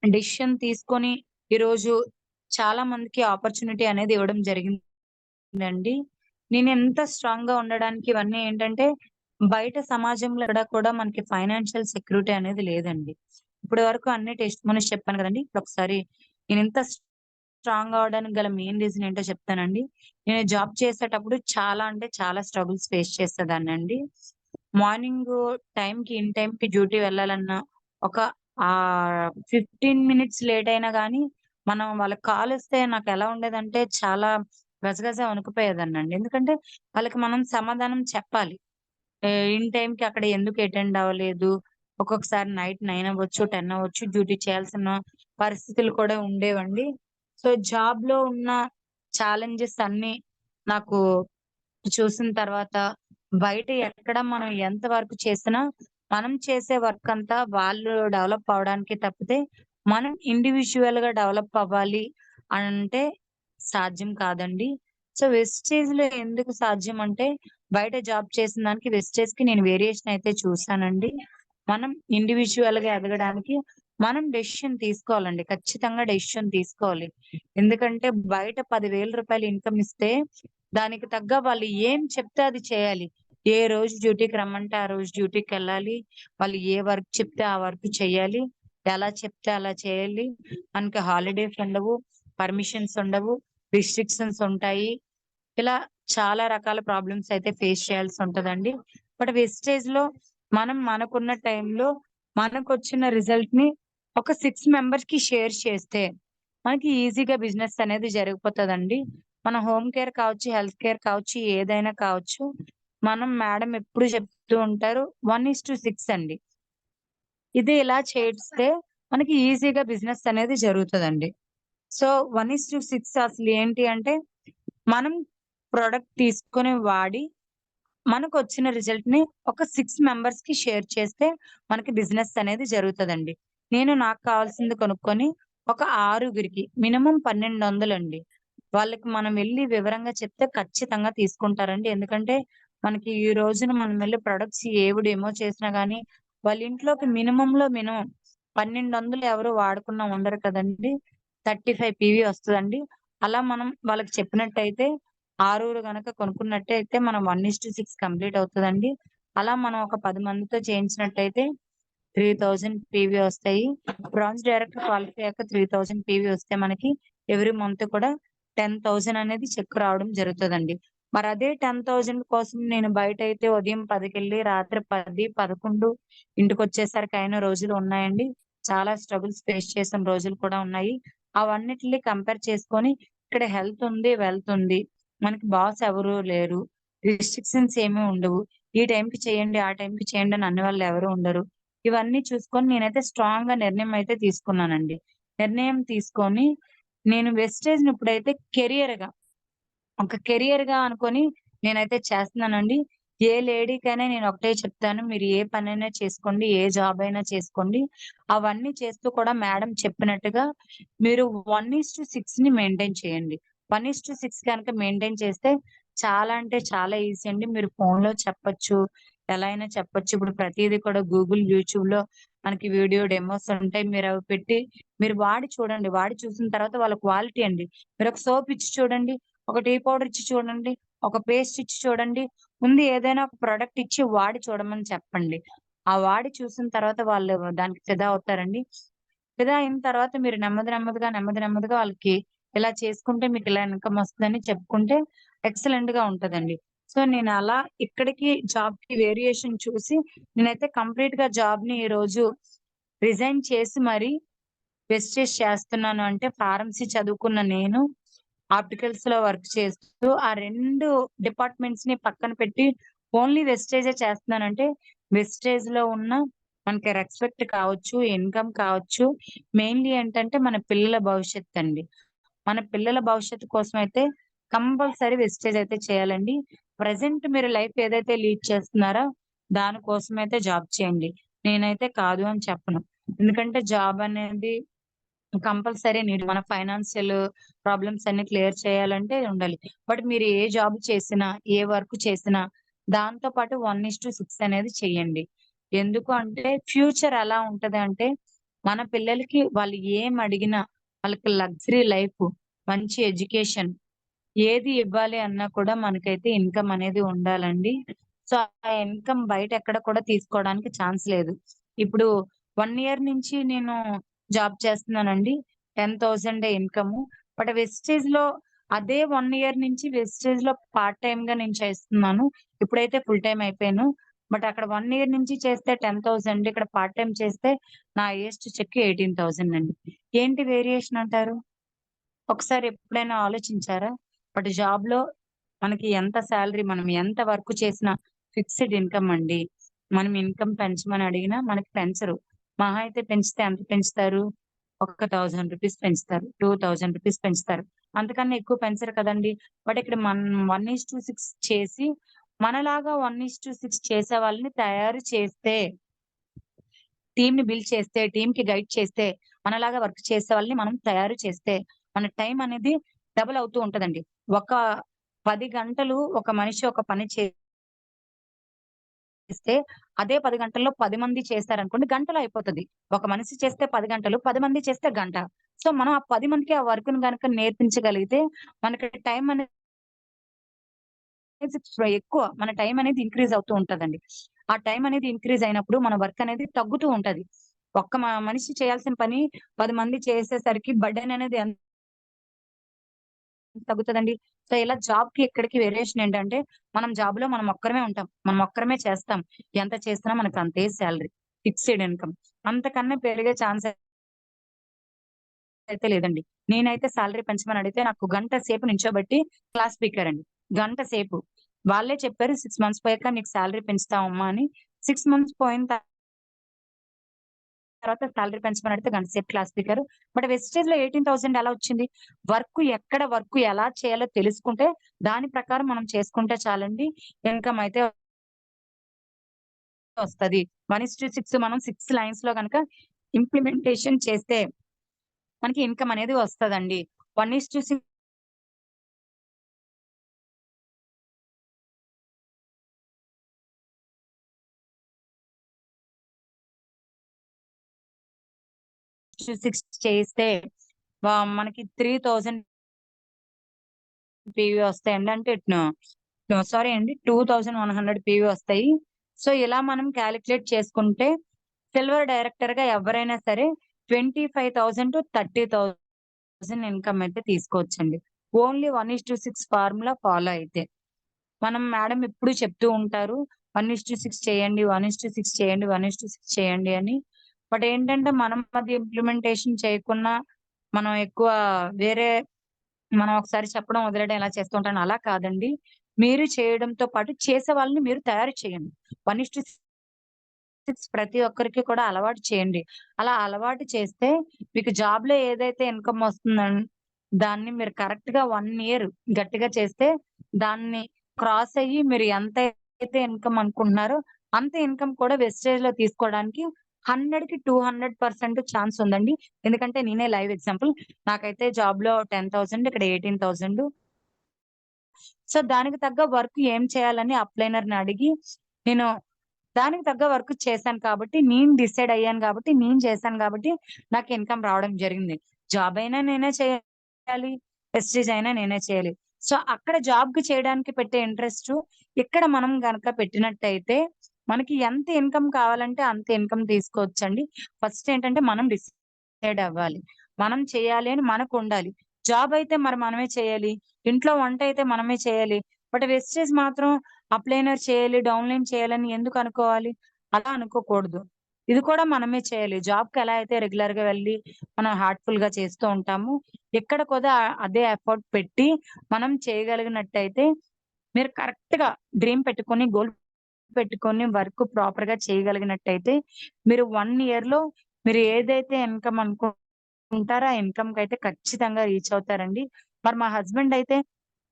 డెసిషన్ తీసుకొని ఈరోజు చాలా మందికి ఆపర్చునిటీ అనేది ఇవ్వడం జరిగిందండి. నేనెంత స్ట్రాంగ్‌గా ఉండడానికి ఇవన్నీ ఏంటంటే, బయట సమాజంలో ఎక్కడ కూడా మనకి ఫైనాన్షియల్ సెక్యూరిటీ అనేది లేదండి. ఇప్పటి వరకు అన్ని టెస్టిమోనీస్ చెప్పాను కదండీ! ఇప్పుడొకసారి నేనింత స్ట్రాంగ్ అవ్వడానికి గల మెయిన్ రీజన్ ఏంటో చెప్తానండి. నేను జాబ్ చేసేటప్పుడు చాలా అంటే చాలా స్ట్రగుల్స్ ఫేస్ చేసేదాన్నండి. మార్నింగు ఇన్ టైమ్‌కి డ్యూటీ వెళ్ళాలన్నా, ఒక 15 మినిట్స్ లేట్ అయినా గానీ, మనం వాళ్ళకి కాలొస్తే నాకెలా ఉండేదంటే, చాలా గజగజ వణికిపోయేదాన్నండి. ఎందుకంటే, వాళ్ళకి మనం సమాధానం చెప్పాలి. ఇన్ టైమ్‌కి అక్కడ ఎందుకు అటెండ్ అవ్వలేదు. ఒక్కొక్కసారి నైట్ 9 అవ్వచ్చు, 10 అవ్వచ్చు. డ్యూటీ చేయాల్సిన పరిస్థితులు కూడా ఉండేవండి. సో, జాబ్‌లో ఉన్న ఛాలెంజెస్ అన్నీ నాకు చూసిన తర్వాత బయట ఎక్కడ మనం ఎంత వర్క్ చేసినా, మనం చేసే వర్క్ అంతా వాళ్ళు డెవలప్ అవ్వడానికి తప్పితే, మనం ఇండివిడ్యుయల్‌గా డెవలప్ అవ్వాలి అంటే సాధ్యం కాదండి. సో, వెస్టేజ్‌లో ఎందుకు సాధ్యం అంటే, బయట జాబ్ చేసిన దానికి వెస్టేజ్‌కి నేను వేరియేషన్ అయితే చూసానండి. మనం ఇండివిడ్యుయల్‌గా ఎదగడానికి మనం డెసిషన్ తీసుకోవాలండి. ఖచ్చితంగా డెసిషన్ తీసుకోవాలి. ఎందుకంటే బయట రూ. 10,000 ఇన్‌కమ్ ఇస్తే దానికి తగ్గ వాళ్ళు ఏం చెప్తే అది చేయాలి. ఏ రోజు డ్యూటీకి రమ్మంటే ఆ రోజు డ్యూటీకెళ్ళాలి. వాళ్ళు ఏ వర్క్ చెప్తే ఆ వర్క్ చేయాలి. ఎలా చెప్తే అలా చేయాలి. మనకి హాలిడేస్ ఉండవు. పర్మిషన్స్ ఉండవు. రిస్ట్రిక్షన్స్ ఉంటాయి. ఇలా చాలా రకాల ప్రాబ్లమ్స్ అయితే ఫేస్ చేయాల్సుంటదండి. బట్ వెస్టేజ్‌లో మనం మనకున్న టైంలో మనకొచ్చిన రిజల్ట్‌ని ఒక 6 మెంబర్స్‌కి షేర్ చేస్తే మనకి ఈజీగా బిజినెస్ అనేది జరిగిపోతదండి. మన హోమ్ కేర్ కావచ్చు, హెల్త్ కేర్ కావచ్చు, ఏదైనా కావచ్చు. మేడం ఎప్పుడు చెప్తూ ఉంటారు 1:6 అండి. ఇది ఇలా చేస్తే మనకి ఈజీగా బిజినెస్ అనేది జరుగుతదండి. సో, 1:6 అసలు ఏంటి అంటే, మనం ప్రొడక్ట్ తీసుకొని వాడి, మనకొచ్చిన రిజల్ట్‌ని ఒక 6 మెంబర్స్‌కి షేర్ చేస్తే, మనకి బిజినెస్ అనేది జరుగుతదండి. నాకు కావాల్సింది కొనుక్కొని, ఒక ఆరుగురికి మినిమమ్ 1200 అండి. వాళ్ళకి మనం వెళ్లి వివరంగా చెప్తే ఖచ్చితంగా తీసుకుంటారండి. ఎందుకంటే, మనకి ఈ రోజున మనం వెళ్లి ప్రొడక్ట్స్ డెమో చేసినా గాని, వాళ్ళ ఇంట్లోకి మినిమమ్‌లో మినిమమ్ 1200 ఎవరు వాడకుండా ఉండరు కదండీ! 35 పీవీ వస్తదండి. అలా మనం వాళ్ళకి చెప్పినట్టయితే, ఆరుగురు గనక కొనుక్కున్నట్టయితే మనం 1:6 కంప్లీట్ అవుతదండి. అలా మనం ఒక 10 మందితో చేయించినట్టయితే 3000 పీవీ వస్తాయి. బ్రాంచ్ డైరెక్టర్ క్వాలిఫై అయ్యాక 3000 పీవీ వస్తే మనకి ఎవ్రీ మంత్ కూడా 10,000 అనేది చెక్ రావడం జరుగుతదండి. మరదే 10,000 కోసం నేను బయటైతే ఉదయం 10కెళ్ళి రాత్రి 10, 11 ఇంటికొచ్చేసరికి అయిన రోజులు ఉన్నాయండి. చాలా స్ట్రగుల్స్ ఫేస్ చేసిన రోజులు కూడా ఉన్నాయి. అవన్నిటిని కంపేర్ చేసుకొని ఇక్కడ హెల్త్ ఉంది, వెల్త్ ఉంది. మనకి బాస్ ఎవరు లేరు. రిస్ట్రిక్షన్స్ ఏమి ఉండవు. ఈ టైంకి చేయండి, ఆ టైంకి చేయండి అని అనేవాళ్ళు ఎవరు ఉండరు. ఇవన్నీ చూసుకొని నేనైతే స్ట్రాంగ్‌గా నిర్ణయం అయితే తీసుకున్నానండి. నిర్ణయం తీసుకొని నేను వెస్టేజ్‌ని ఇప్పుడైతే కెరియర్‌గా అనుకోని నేనైతే చేస్తున్నానండి. ఏ లేడీకైనా నేను ఒకటే చెప్తాను. మీరు ఏ పనైనా చేసుకోండి. ఏ జాబ్ అయినా చేసుకోండి. అవన్నీ చేస్తూ కూడా మేడం చెప్పినట్టుగా మీరు 1:6ని మెయింటైన్ చేయండి. 1:6 గనక మెయింటైన్ చేస్తే చాలా అంటే చాలా ఈజీ అండి. మీరు ఫోన్‌లో చెప్పొచ్చు. ఎలా అయినా చెప్పొచ్చు. ఇప్పుడు ప్రతీది కూడా గూగుల్, యూట్యూబ్‌లో మనకి వీడియో డెమోస్ ఉంటాయి. మీరవి పెట్టి మీరు వాడి చూడండి. వాడి చూసిన తర్వాత వాళ్ళ క్వాలిటీ అండి. మీరొక సోప్ ఇచ్చి చూడండి. ఒక టీ పౌడర్ ఇచ్చి చూడండి. ఒక పేస్ట్ ఇచ్చి చూడండి. ముందు ఏదైనా ఒక ప్రొడక్ట్ ఇచ్చి వాడి చూడమని చెప్పండి. ఆ వాడి చూసిన తర్వాత వాళ్ళు దానికి ఫిదా అవుతారండి. ఫిదా అయిన తర్వాత మీరు నెమ్మదిగా వాళ్ళకి ఇలా చేసుకుంటే మీకిలా ఇన్‌కమ్ వస్తదని చెప్పుకుంటే ఎక్సలెంట్‌గా ఉంటదండి. సో, నేనలా ఇక్కడికి జాబ్‌కి వేరియేషన్ చూసి నేనైతే కంప్లీట్‌గా జాబ్‌ని ఈరోజు రిజైన్ చేసి మరి వెస్టేజ్ చేస్తున్నాను అంటే ఫార్మసీ చదువుకున్న నేను ఆప్టికల్స్‌లో వర్క్ చేస్తూ ఆ 2 డిపార్ట్‌మెంట్స్‌ని పక్కన పెట్టి ఓన్లీ వెస్టేజే చేస్తున్నానంటే, వెస్టేజ్‌లో ఉన్న మనకి రెస్పెక్ట్ కావచ్చు, ఇన్‌కమ్ కావచ్చు, మెయిన్‌లీ ఏంటంటే మన పిల్లల భవిష్యత్తండి. మన పిల్లల భవిష్యత్తు కోసమైతే కంపల్సరీ వెస్టేజ్ అయితే చేయాలండి. ప్రెజెంట్ మీరు లైఫ్ ఏదైతే లీడ్ చేస్తున్నారో దాని కోసమైతే జాబ్ చేయండి. నేనైతే కాదు అని చెప్పను. ఎందుకంటే జాబ్ అనేది కంపల్సరీ నీడ్. మన ఫైనాన్షియల్ ప్రాబ్లమ్స్ అన్నీ క్లియర్ చేయాలంటే ఉండాలి. బట్ మీరు ఏ జాబ్ చేసినా, ఏ వర్క్ చేసినా దాంతో పాటు 1:6 అనేది చెయ్యండి. ఎందుకు అంటే ఫ్యూచర్ ఎలా ఉంటదంటే మన పిల్లలకి వాళ్ళు ఏం అడిగినా వాళ్ళకి లగ్జరీ లైఫ్, మంచి ఎడ్యుకేషన్ ఏది ఇవ్వాలి అన్నా కూడా మనకైతే ఇన్‌కమ్ అనేది ఉండాలండి. సో, ఆ ఇన్‌కమ్ బయట ఎక్కడ కూడా తీసుకోవడానికి ఛాన్స్ లేదు. ఇప్పుడు 1 ఇయర్ నుంచి నేను జాబ్ చేస్తున్నానండి. 10,000 ఇన్‌కము. బట్ వెస్టేజ్‌లో అదే 1 ఇయర్ నుంచి వెస్టేజ్‌లో పార్ట్ టైమ్‌గా నేను చేస్తున్నాను. ఇప్పుడైతే ఫుల్ టైమ్ అయిపోయాను. బట్ అక్కడ 1 ఇయర్ నుంచి చేస్తే 10,000 ఇక్కడ పార్ట్ టైమ్ చేస్తే నా హైయెస్ట్ చెక్ 18,000 అండి. ఏంటి వేరియేషన్ అంటారు? ఒకసారి ఎప్పుడైనా ఆలోచించారా? బట్ జాబ్‌లో మనకి ఎంత సాలరీ మనం ఎంత వర్క్ చేసినా ఫిక్స్‌డ్ ఇన్‌కమ్ అండి. మనం ఇన్‌కమ్ పెంచమని అడిగినా మనకి పెంచరు. మహా అయితే పెంచితే ఎంత పెంచుతారు? ఒక రూ. 1000 పెంచుతారు. రూ. 2000 పెంచుతారు. అంతకన్నా ఎక్కువ పెంచరు కదండీ! బట్ ఇక్కడ మనం 1:6 చేసి మనలాగా 1:6 చేసే వాళ్ళని తయారు చేస్తే, టీమ్‌ని బిల్డ్ చేస్తే, టీమ్‌కి గైడ్ చేస్తే, మనలాగా వర్క్ చేసే వాళ్ళని మనం తయారు చేస్తే, మన టైం అనేది డబుల్ అవుతూ ఉంటదండి. ఒక 10 గంటలు ఒక మనిషి ఒక పని చేస్తే, అదే 10 గంటల్లో 10 మంది చేశారనుకోండి గంటలో అయిపోతది. ఒక మనిషి చేస్తే 10 గంటలు, 10 మంది చేస్తే గంట. సో, మనం ఆ 10 మందికి ఆ వర్క్‌ని గనక నేర్పించగలిగితే, మనకి టైం అనేది ఎక్కువ. మన టైం అనేది ఇంక్రీజ్ అవుతూ ఉంటదండి. ఆ టైం అనేది ఇంక్రీజ్ అయినప్పుడు మన వర్క్ అనేది తగ్గుతూ ఉంటది. ఒక్క మనిషి చేయాల్సిన పని 10 మంది చేసేసరికి బర్డెన్ అనేది ఎంత తగ్గుతదండి. సో, ఇలా జాబ్‌కి ఇక్కడికి వేరియేషన్ ఏంటంటే, మనం జాబ్‌లో మనం ఒక్కరమే ఉంటాం. మనం ఒక్కరమే చేస్తాం. ఎంత చేసినా మనకు అంతే సాలరీ. Fixed income. అంతకన్నా పెరిగే ఛాన్స్ అయితే లేదండి. నేనైతే సాలరీ పెంచమని అడిగితే నాకు గంట సేపు నించోబెట్టి క్లాస్ స్పీకర్ అండి. గంట సేపు. వాళ్ళే చెప్పారు 6 మంత్స్ పోయాక నీకు సాలరీ పెంచుతామమ్మా అని. 6 మంత్స్ పోయిన తర్వాత సాలరీ పెంచమని అడిగితే గంట సేపు క్లాస్ స్పీకర్. బట్ వెస్టేజ్‌లో 18,000 ఎలా వచ్చింది? ఎక్కడ వర్క్ ఎలా చేయాలో తెలుసుకుంటే, దాని ప్రకారం మనం చేసుకుంటే చాలండి. ఇన్‌కమ్ అయితే వస్తది. 1:6 మనం 6 లైన్స్‌లో గనక ఇంప్లిమెంటేషన్ చేస్తే మనకి ఇన్‌కమ్ అనేది వస్తదండి. 1:6 చేస్తే మనకి 3000 పీవీ వస్తాయండి. అంటే సారీ అండి. 2100 పీవీ వస్తాయి. సో, ఇలా మనం కాలిక్యులేట్ చేసుకుంటే సిల్వర్ డైరెక్టర్‌గా ఎవరైనా సరే 25,000-30,000 ఇన్‌కమ్ అయితే తీసుకోవచ్చండి. ఓన్లీ 1:6 ఫార్ములా ఫాలో అయితే. మనం మేడం ఎప్పుడు చెప్తూ ఉంటారు. 1:6 చేయండి, 1:6 చేయండి, 1:6 చేయండి అని. బట్ ఏంటంటే మనం అది ఇంప్లిమెంటేషన్ చేయకున్నా మనం ఎక్కువ వేరే మనం ఒకసారి చెప్పడం వదిలేయడం ఇలా చేస్తూ ఉంటాను. అలా కాదండి. మీరు చేయడంతో పాటు చేసే వాళ్ళని మీరు తయారు చేయండి. 1:6 ప్రతి ఒక్కరికి కూడా అలవాటు చేయండి. అలా అలవాటు చేస్తే మీకు జాబ్‌లో ఏదైతే ఇన్‌కమ్ దాన్ని మీరు కరెక్ట్‌గా 1 ఇయర్ గట్టిగా చేస్తే దాన్ని క్రాస్ అయ్యి మీరు ఎంతైతే ఇన్‌కమ్ అనుకుంటున్నారో అంత ఇన్‌కమ్ కూడా వెస్టేజ్‌లో తీసుకోవడానికి 100కి 200% ఛాన్స్ ఉందండి. ఎందుకంటే నేనే లైవ్ ఎగ్జాంపుల్. నాకైతే జాబ్‌లో 10,000 ఇక్కడ 18,000. సో, దానికి తగ్గ వర్క్ ఏం చేయాలని అప్లైనర్‌ని అడిగి నేను దానికి తగ్గ వర్క్ చేశాను కాబట్టి, నేను డిసైడ్ అయ్యాను కాబట్టి, నేను చేశాను కాబట్టి, నాకు ఇన్‌కమ్ రావడం జరిగింది. జాబ్ అయినా నేనే చేయాలి. ప్రెస్టీజ్ అయినా నేనే చేయాలి. సో, అక్కడ జాబ్‌కి చేయడానికి పెట్టే ఇంట్రెస్టు, ఇక్కడ మనం గనక పెట్టినట్టయితే, మనకి ఎంత ఇన్‌కమ్ కావాలంటే అంత ఇన్‌కమ్ తీసుకోవచ్చండి. ఫస్ట్ ఏంటంటే మనం డిసైడ్ అవ్వాలి. మనం చేయాలి అని మనకుండాలి. జాబ్ అయితే మరి మనమే చేయాలి. ఇంట్లో వంట అయితే మనమే చేయాలి. బట్ వెస్టేజ్ మాత్రం అప్‌లైనర్ చేయాలి, డౌన్‌లైన్ చేయాలని ఎందుకు అనుకోవాలి? అలా అనుకోకూడదు. ఇది కూడా మనమే చేయాలి. జాబ్‌కి ఎలా అయితే రెగ్యులర్‌గా వెళ్లి మనం హార్ట్‌ఫుల్‌గా చేస్తూ ఉంటామో, ఇక్కడ కూడా అదే ఎఫర్ట్ పెట్టి మనం చేయగలిగినట్టయితే మీరు కరెక్ట్‌గా డ్రీమ్ పెట్టుకొని, గోల్ పెట్టుకొని వర్క్ ప్రాపర్‌గా చేయగలిగినట్టయితే మీరు 1 ఇయర్‌లో మీరు ఏదైతే ఇన్‌కమ్ అనుకుంటారో, ఆ ఇన్‌కమ్‌కయితే ఖచ్చితంగా రీచ్ అవుతారండి. మరి మా హస్బెండ్ అయితే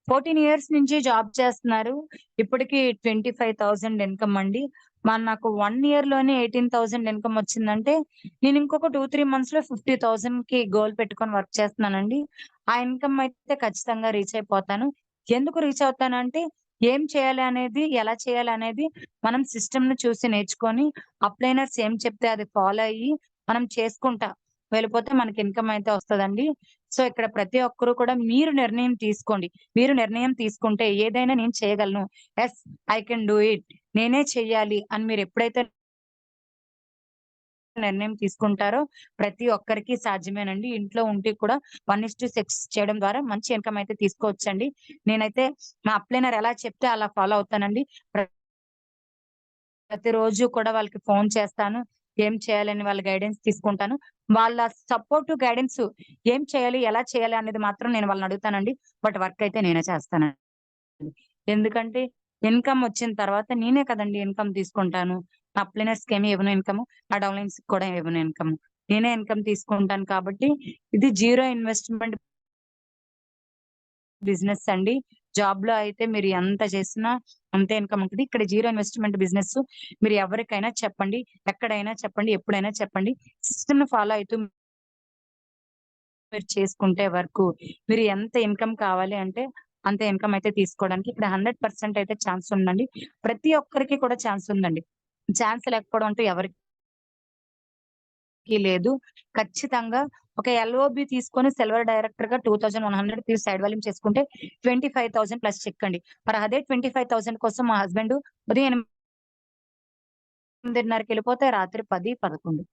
14 ఇయర్స్ నుంచి జాబ్ చేస్తున్నారు. ఇప్పటికి 25,000 ఇన్‌కమ్ అండి. మరి నాకు 1 ఇయర్‌లోనే 18,000 ఇన్‌కమ్ వచ్చిందంటే, నేను ఇంకొక 2, 3 మంత్స్‌లో 50,000కి గోల్ పెట్టుకొని వర్క్ చేస్తున్నానండి. ఆ ఇన్‌కమ్ అయితే ఖచ్చితంగా రీచ్ అయిపోతాను. ఎందుకు రీచ్ అవుతానంటే, ఏం చేయాలి అనేది, ఎలా చేయాలి అనేది మనం సిస్టమ్‌ని చూసి నేర్చుకొని, అప్లైనర్స్ ఏం చెప్తే అది ఫాలో అయ్యి, మనం చేసుకుంటా వెళ్ళిపోతే మనకి ఇన్‌కమ్ అయితే వస్తదండి. సో, ఇక్కడ ప్రతి ఒక్కరు కూడా మీరు నిర్ణయం తీసుకోండి. మీరు నిర్ణయం తీసుకుంటే ఏదైనా నేను చేయగలను. Yes! I can do it. నేనే చెయ్యాలి అని మీరెప్పుడైతే నిర్ణయం తీసుకుంటారో ప్రతి ఒక్కరికి సాధ్యమేనండి. ఇంట్లో ఉండి కూడా 1:6 చేయడం ద్వారా మంచి ఇన్‌కమ్ అయితే తీసుకోవచ్చండి. నేనైతే మా అప్లైనర్ ఎలా చెప్తే అలా ఫాలో అవుతానండి. ప్రతిరోజు కూడా వాళ్ళకి ఫోను చేస్తాను. ఏం చేయాలని వాళ్ళ గైడెన్స్ తీసుకుంటాను. వాళ్ళ సపోర్ట్, గైడెన్సు ఏం చేయాలి, ఎలా చేయాలి అనేది మాత్రం నేను వాళ్ళని అడుగుతానండి. బట్ వర్క్ అయితే నేనే చేస్తానండి. ఎందుకంటే ఇన్‌కమ్ వచ్చిన తర్వాత నేనే కదండీ ఇన్‌కమ్ తీసుకుంటాను. నా అప్లైనర్స్‌కేమి ఇవ్వను ఇన్‌కము. నా డౌన్‌లైన్స్‌కి కూడా ఇవ్వను ఇన్‌కము. నేనే ఇన్‌కమ్ తీసుకుంటాను కాబట్టి ఇది జీరో ఇన్వెస్ట్‌మెంట్ బిజినెస్ అండి. జాబ్‌లో అయితే మీరు ఎంత చేసినా అంతే ఇన్‌కమ్ ఉంటది. ఇక్కడ జీరో ఇన్వెస్ట్‌మెంట్ బిజినెస్. మీరు ఎవరికైనా చెప్పండి, ఎక్కడైనా చెప్పండి, ఎప్పుడైనా చెప్పండి. సిస్టమ్‌ని ఫాలో అయితూ మీరు చేసుకుంటే వర్కు, మీరు ఎంత ఇన్‌కమ్ కావాలి అంటే అంత ఇన్‌కమ్ అయితే తీసుకోవడానికి ఇక్కడ 100% అయితే ఛాన్స్ ఉందండి. ప్రతి ఒక్కరికి కూడా ఛాన్స్ ఉందండి. ఛాన్స్ లేకపోవడం అంటూ ఎవరికీ లేదు. ఖచ్చితంగా ఒక ఎల్‌ఓబి తీసుకొని సిల్వర్ డైరెక్టర్‌గా 2100 తీసి సైడ్ వాల్యూమ్ చేసుకుంటే 25,000 ప్లస్ చెక్ అండి. మరి అదే 25,000 కోసం మా హస్బెండ్ ఉదయం 8:30కెళ్ళిపోతే రాత్రి 10, 11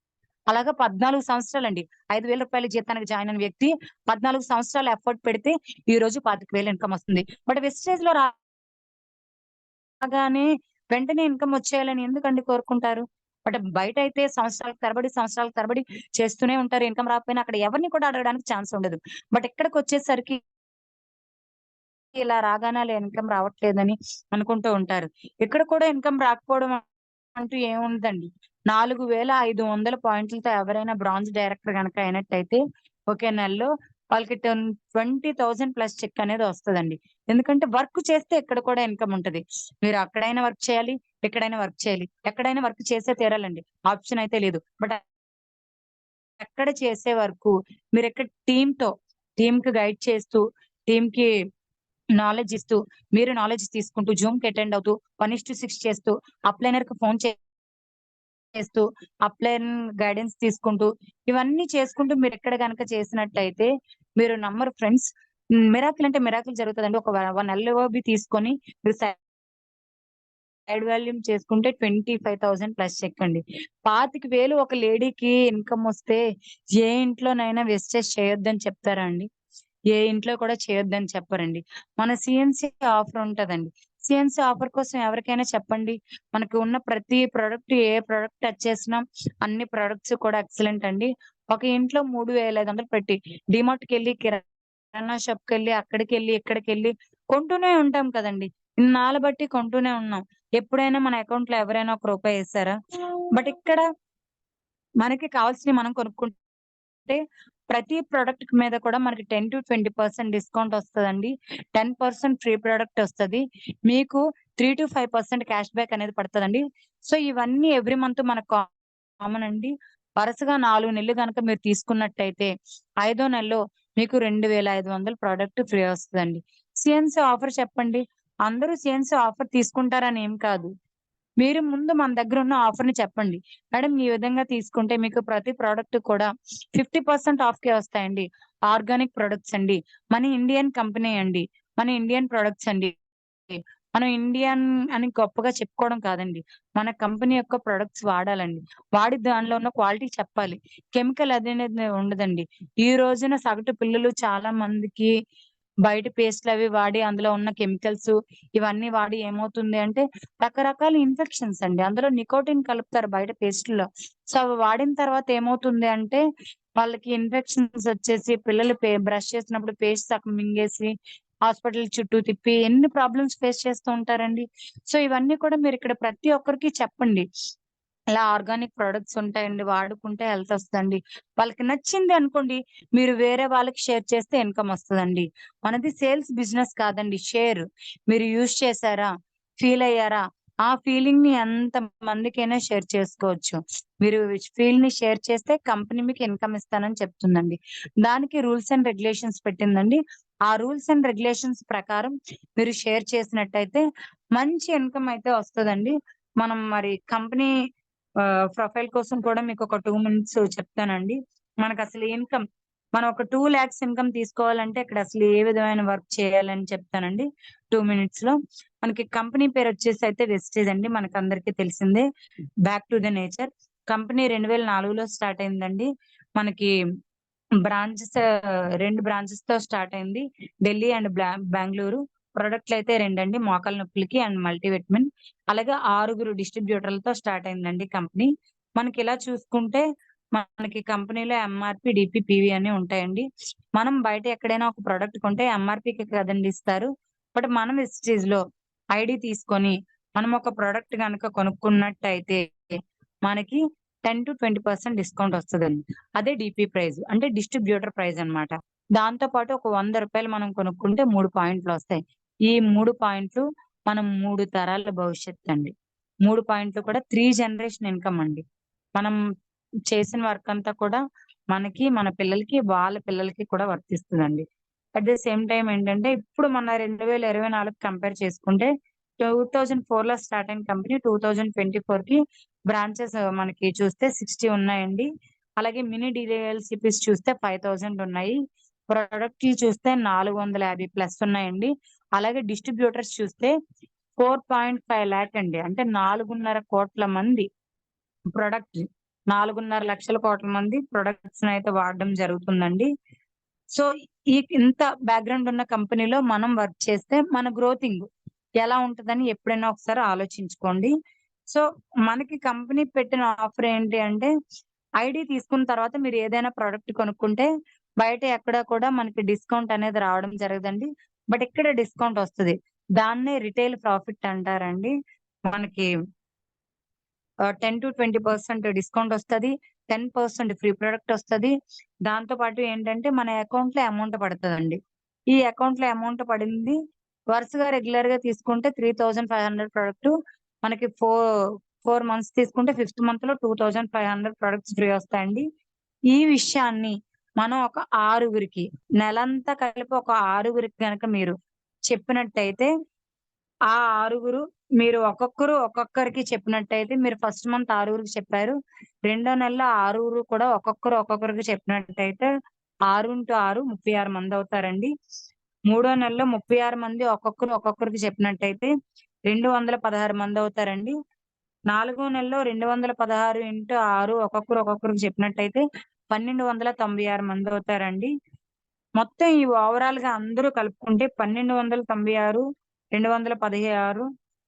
అలాగా 14 సంవత్సరాలండి. రూ. 5,000 జీతానికి జాయిన్ అయిన వ్యక్తి 14 సంవత్సరాలు ఎఫర్ట్ పెడితే ఈరోజు 25,000 ఇన్‌కమ్ వస్తుంది. బట్ వెస్టేజ్‌లో రాగానే వెంటనే ఇన్‌కమ్ వచ్చేయాలని ఎందుకండి కోరుకుంటారు? బట్ బయటైతే సంవత్సరాల తరబడి చేస్తూనే ఉంటారు. ఇన్‌కమ్ రాకపోయినా అక్కడ ఎవరిని కూడా అడగడానికి ఛాన్స్ ఉండదు. బట్ ఇక్కడికొచ్చేసరికి ఇలా రాగానే అలా ఇన్‌కమ్ రావట్లేదని అనుకుంటూ ఉంటారు. ఇక్కడ కూడా ఇన్‌కమ్ రాకపోవడం అంటూ ఏముండదండి. 4,500 పాయింట్లతో ఎవరైనా బ్రాంజ్ డైరెక్టర్ గనక అయినట్టయితే ఒకే నెలలో వాళ్ళకి 20,000 ప్లస్ చెక్ అనేది వస్తదండి. ఎందుకంటే వర్క్ చేస్తే ఇక్కడ కూడా ఇన్‌కమ్ ఉంటది. మీరు అక్కడైనా వర్క్ చేయాలి, ఇక్కడైనా వర్క్ చేయాలి. ఎక్కడైనా వర్క్ చేసే తీరాలండి. ఆప్షన్ అయితే లేదు. బట్ ఎక్కడ చేసే వరకు మీరెక్కడ టీమ్‌కి గైడ్ చేస్తూ, టీమ్‌కి నాలెడ్జ్ ఇస్తూ, మీరు నాలెడ్జ్ తీసుకుంటూ, జూమ్‌కి అటెండ్ అవుతూ, 1:6 చేస్తూ, అప్లైనర్‌కి ఫోను చేస్తూ, అప్లైన్ గైడెన్స్ తీసుకుంటూ, ఇవన్నీ చేసుకుంటూ మీరెక్కడ గనక చేసినట్టయితే మీరు నమ్మరు ఫ్రెండ్స్. మిరాకిల్ అంటే మిరాకిల్ జరుగుతదండి. ఒక 1 ఎల్‌ఓబి తీసుకొని మీరు సైడ్ వాల్యూమ్ చేసుకుంటే 25,000 ప్లస్ చెక్ అండి. 25,000 ఒక లేడీకి ఇన్‌కమ్ వస్తే ఏ ఇంట్లోనైనా వెస్టేజ్ చేయొద్దని చెప్తారా అండి? ఏ ఇంట్లో కూడా చేయొద్దని చెప్పరండి. మన సీఎన్‌సీ ఆఫర్ ఉంటదండి. సీఎన్‌సీ ఆఫర్ కోసం ఎవరికైనా చెప్పండి. మనకు ఉన్న ప్రతి ప్రొడక్ట్ ఏ ప్రొడక్ట్ టచ్ చేసినా అన్ని ప్రొడక్ట్స్ కూడా ఎక్సలెంట్ అండి. ఒక ఇంట్లో 3,500 పెట్టి డీమార్ట్‌కెళ్ళి, కిరాణా షాప్‌కెళ్ళి, అక్కడికెళ్ళి, ఇక్కడికెళ్ళి కొంటూనే ఉంటాం కదండీ! ఇన్నాళ్ళు బట్టి కొంటూనే ఉన్నాం. ఎప్పుడైనా మన అకౌంట్‌లో ఎవరైనా ఒక రూపాయి ఎసారా? బట్ ఇక్కడ మనకి కావాల్సినవి మనం కొనుక్కుంటే ప్రతి ప్రొడక్ట్ మీద కూడా మనకి 10-20% డిస్కౌంట్ వస్తదండి. 10% ఫ్రీ ప్రొడక్ట్ వస్తది. మీకు 3-5% క్యాష్ బ్యాక్ అనేది పడతదండి. సో, ఇవన్నీ ఎవ్రీ మంత్ మనకు కామన్ అండి. వరుసగా 4 నెలలు గనక మీరు తీసుకున్నట్టయితే, ఐదో నెలలో మీకు 2,500 ప్రొడక్ట్ ఫ్రీ వస్తదండి. సీఎన్‌సీ ఆఫర్ చెప్పండి. అందరూ సీఎన్‌సీ ఆఫర్ తీసుకుంటారని ఏం కాదు. మీరు ముందు మన దగ్గరున్న ఆఫర్‌ని చెప్పండి. మేడం ఈ విధంగా తీసుకుంటే మీకు ప్రతి ప్రొడక్ట్ కూడా 50% ఆఫ్‌కే వస్తాయండి. ఆర్గానిక్ ప్రొడక్ట్స్ అండి. మన ఇండియన్ కంపెనీ అండి. మన ఇండియన్ ప్రొడక్ట్స్ అండి. మనం ఇండియన్ అని గొప్పగా చెప్పుకోవడం కాదండి. మన కంపెనీ యొక్క ప్రొడక్ట్స్ వాడాలండి. వాడి దానిలో ఉన్న క్వాలిటీ చెప్పాలి. కెమికల్ అదనేది ఉండదండి. ఈ రోజున సగటు పిల్లలు చాలా మందికి బయట పేస్ట్‌లవి వాడి అందులో ఉన్న కెమికల్స్ ఇవన్నీ వాడి ఏమవుతుంది అంటే రకరకాల ఇన్ఫెక్షన్స్ అండి. అందులో నికోటిన్ కలుపుతారు బయట పేస్టుల్లో. సో, అవి వాడిన తర్వాత ఏమవుతుంది అంటే, వాళ్ళకి ఇన్ఫెక్షన్స్ వచ్చేసి పిల్లలు బ్రష్ చేసినప్పుడు పేస్ట్ సగం మింగేసి, హాస్పిటల్ చుట్టూ తిప్పి ఎన్ని ప్రాబ్లమ్స్ ఫేస్ చేస్తూ ఉంటారండి. సో, ఇవన్నీ కూడా మీరిక్కడ ప్రతి ఒక్కరికి చెప్పండి. ఇలా ఆర్గానిక్ ప్రొడక్ట్స్ ఉంటాయండి. వాడుకుంటే హెల్త్ ఒస్తదండి. వాళ్ళకి నచ్చింది అనుకోండి, మీరు వేరే వాళ్ళకి షేర్ చేస్తే ఇన్‌కమ్ ఒస్తదండి. మనది సేల్స్ బిజినెస్ కాదండి. షేర్. మీరు యూజ్ చేసారా? ఫీల్ అయ్యారా? ఆ ఫీలింగ్‌ని ఎంత మందికైనా షేర్ చేసుకోవచ్చు. మీరు ఫీల్‌ని షేర్ చేస్తే కంపెనీ మీకు ఇన్‌కమ్ ఇస్తానని చెప్తుందండి. దానికి రూల్స్ అండ్ రెగ్యులేషన్స్ పెట్టిందండి. ఆ రూల్స్ అండ్ రెగ్యులేషన్స్ ప్రకారం మీరు షేర్ చేసినట్టయితే మంచి ఇన్‌కమ్ అయితే వస్తదండి. మనం మరి కంపెనీ ప్రొఫైల్ కోసం కూడా మీకు ఒక 2 మినిట్స్ చెప్తానండి. మనకు అసలు ఇన్కమ్ మనం ఒక 2 లాక్స్ ఇన్కమ్ తీసుకోవాలంటే ఇక్కడ అసలు ఏ విధమైన వర్క్ చేయాలని చెప్తానండి 2 మినిట్స్ లో. మనకి కంపెనీ పేరు వచ్చేసి అయితే వెస్టేజ్ అండి, మనకు అందరికీ తెలిసిందే. Back to the nature company 2004లో స్టార్ట్ అయిందండి. మనకి బ్రాంచెస్ 2 బ్రాంచెస్ తో స్టార్ట్ అయింది, ఢిల్లీ అండ్ బెంగళూరు. ప్రొడక్ట్లు అయితే 2 అండి, మోకాల నొప్పులకి అండ్ మల్టీవిటమిన్. అలాగే 6 డిస్ట్రిబ్యూటర్లతో స్టార్ట్ అయిందండి కంపెనీ. మనకి ఇలా చూసుకుంటే మనకి కంపెనీలో ఎంఆర్పి, డిపి, పివి అని ఉంటాయండి. మనం బయట ఎక్కడైనా ఒక ప్రోడక్ట్ కొంటే ఎంఆర్పికి కదండి ఇస్తారు. బట్ మనం వెస్టేజ్ లో ఐడి తీసుకొని మనం ఒక ప్రోడక్ట్ కనుక కొనుక్కున్నట్టయితే మనకి 10-20% డిస్కౌంట్ వస్తుందండి. అదే డిపి ప్రైస్ అంటే డిస్ట్రిబ్యూటర్ ప్రైస్ అన్నమాట. దాంతో పాటు ఒక 100 రూపాయలు మనం కొనుక్కుంటే 3 పాయింట్లు వస్తాయి. ఈ 3 పాయింట్లు మనం 3 తరాల భవిష్యత్తు అండి. 3 పాయింట్లు కూడా 3 జనరేషన్ ఇన్కమ్ అండి. మనం చేసిన వర్క్ అంతా కూడా మనకి, మన పిల్లలకి, వాళ్ళ పిల్లలకి కూడా వర్తిస్తుందండి. అట్ ద సేమ్ టైమ్ ఏంటంటే ఇప్పుడు మన 2024 కంపేర్ చేసుకుంటే 2004లో స్టార్ట్ అయిన కంపెనీ 2024కి బ్రాంచెస్ మనకి చూస్తే 60 ఉన్నాయండి. అలాగే మినీ డీలర్‌షిప్స్ చూస్తే 5000 ఉన్నాయి. ప్రొడక్ట్‌లు చూస్తే 450 ప్లస్ ఉన్నాయండి. అలాగే డిస్ట్రిబ్యూటర్స్ చూస్తే 4.5 లాక్ అండి. అంటే 4.5 కోట్ల మంది ప్రొడక్ట్ 4.5 లక్షల కోట్ల మంది ప్రొడక్ట్స్ అయితే వాడడం జరుగుతుందండి. సో ఇంత బ్యాక్‌గ్రౌండ్ ఉన్న కంపెనీలో మనం వర్క్ చేస్తే మన గ్రోతింగ్ ఎలా ఉంటదని ఎప్పుడైనా ఒకసారి ఆలోచించుకోండి. సో మనకి కంపెనీ పెట్టిన ఆఫర్ ఏంటి అంటే ఐడీ తీసుకున్న తర్వాత మీరు ఏదైనా ప్రొడక్ట్ కొనుక్కుంటే బయట ఎక్కడ కూడా మనకి డిస్కౌంట్ అనేది రావడం జరగదండి. బట్ ఇక్కడ డిస్కౌంట్ వస్తది. దాన్నే రిటైల్ ప్రాఫిట్ అంటారండి. మనకి 10-20% డిస్కౌంట్ వస్తది. 10% ఫ్రీ ప్రొడక్ట్ వస్తది. దాంతో పాటు ఏంటంటే మన అకౌంట్‌లో అమౌంట్ పడతదండి. ఈ అకౌంట్‌లో అమౌంట్ పడింది వరుసగా రెగ్యులర్‌గా తీసుకుంటే 3500 ప్రొడక్ట్ మనకి 4 మంత్స్ తీసుకుంటే ఫిఫ్త్ మంత్‌లో 2500 ప్రొడక్ట్స్ ఫ్రీ వస్తాయండి. ఈ విషయాన్ని మనం ఒక 6గురికి నెలంతా కలిపి ఒక 6గురికి గనక మీరు చెప్పినట్టయితే ఆ 6గురు మీరు ఒక్కొక్కరికి చెప్పినట్టయితే మీరు ఫస్ట్ మంత్ 6గురికి చెప్పారు. రెండో నెలలో 6గురు కూడా ఒక్కొక్కరికి చెప్పినట్టయితే 6x6 36 మంది అవుతారండి. మూడో నెలలో 36 మంది ఒక్కొక్కరికి చెప్పినట్టయితే 216 మంది అవుతారండి. నాలుగో నెలలో 216 ఇంటూ 6 ఒక్కొక్కరికి చెప్పినట్టయితే 1296 మంది అవుతారండి. మొత్తం ఈ ఓవరాల్ గా అందరూ కలుపుకుంటే 1296, 216,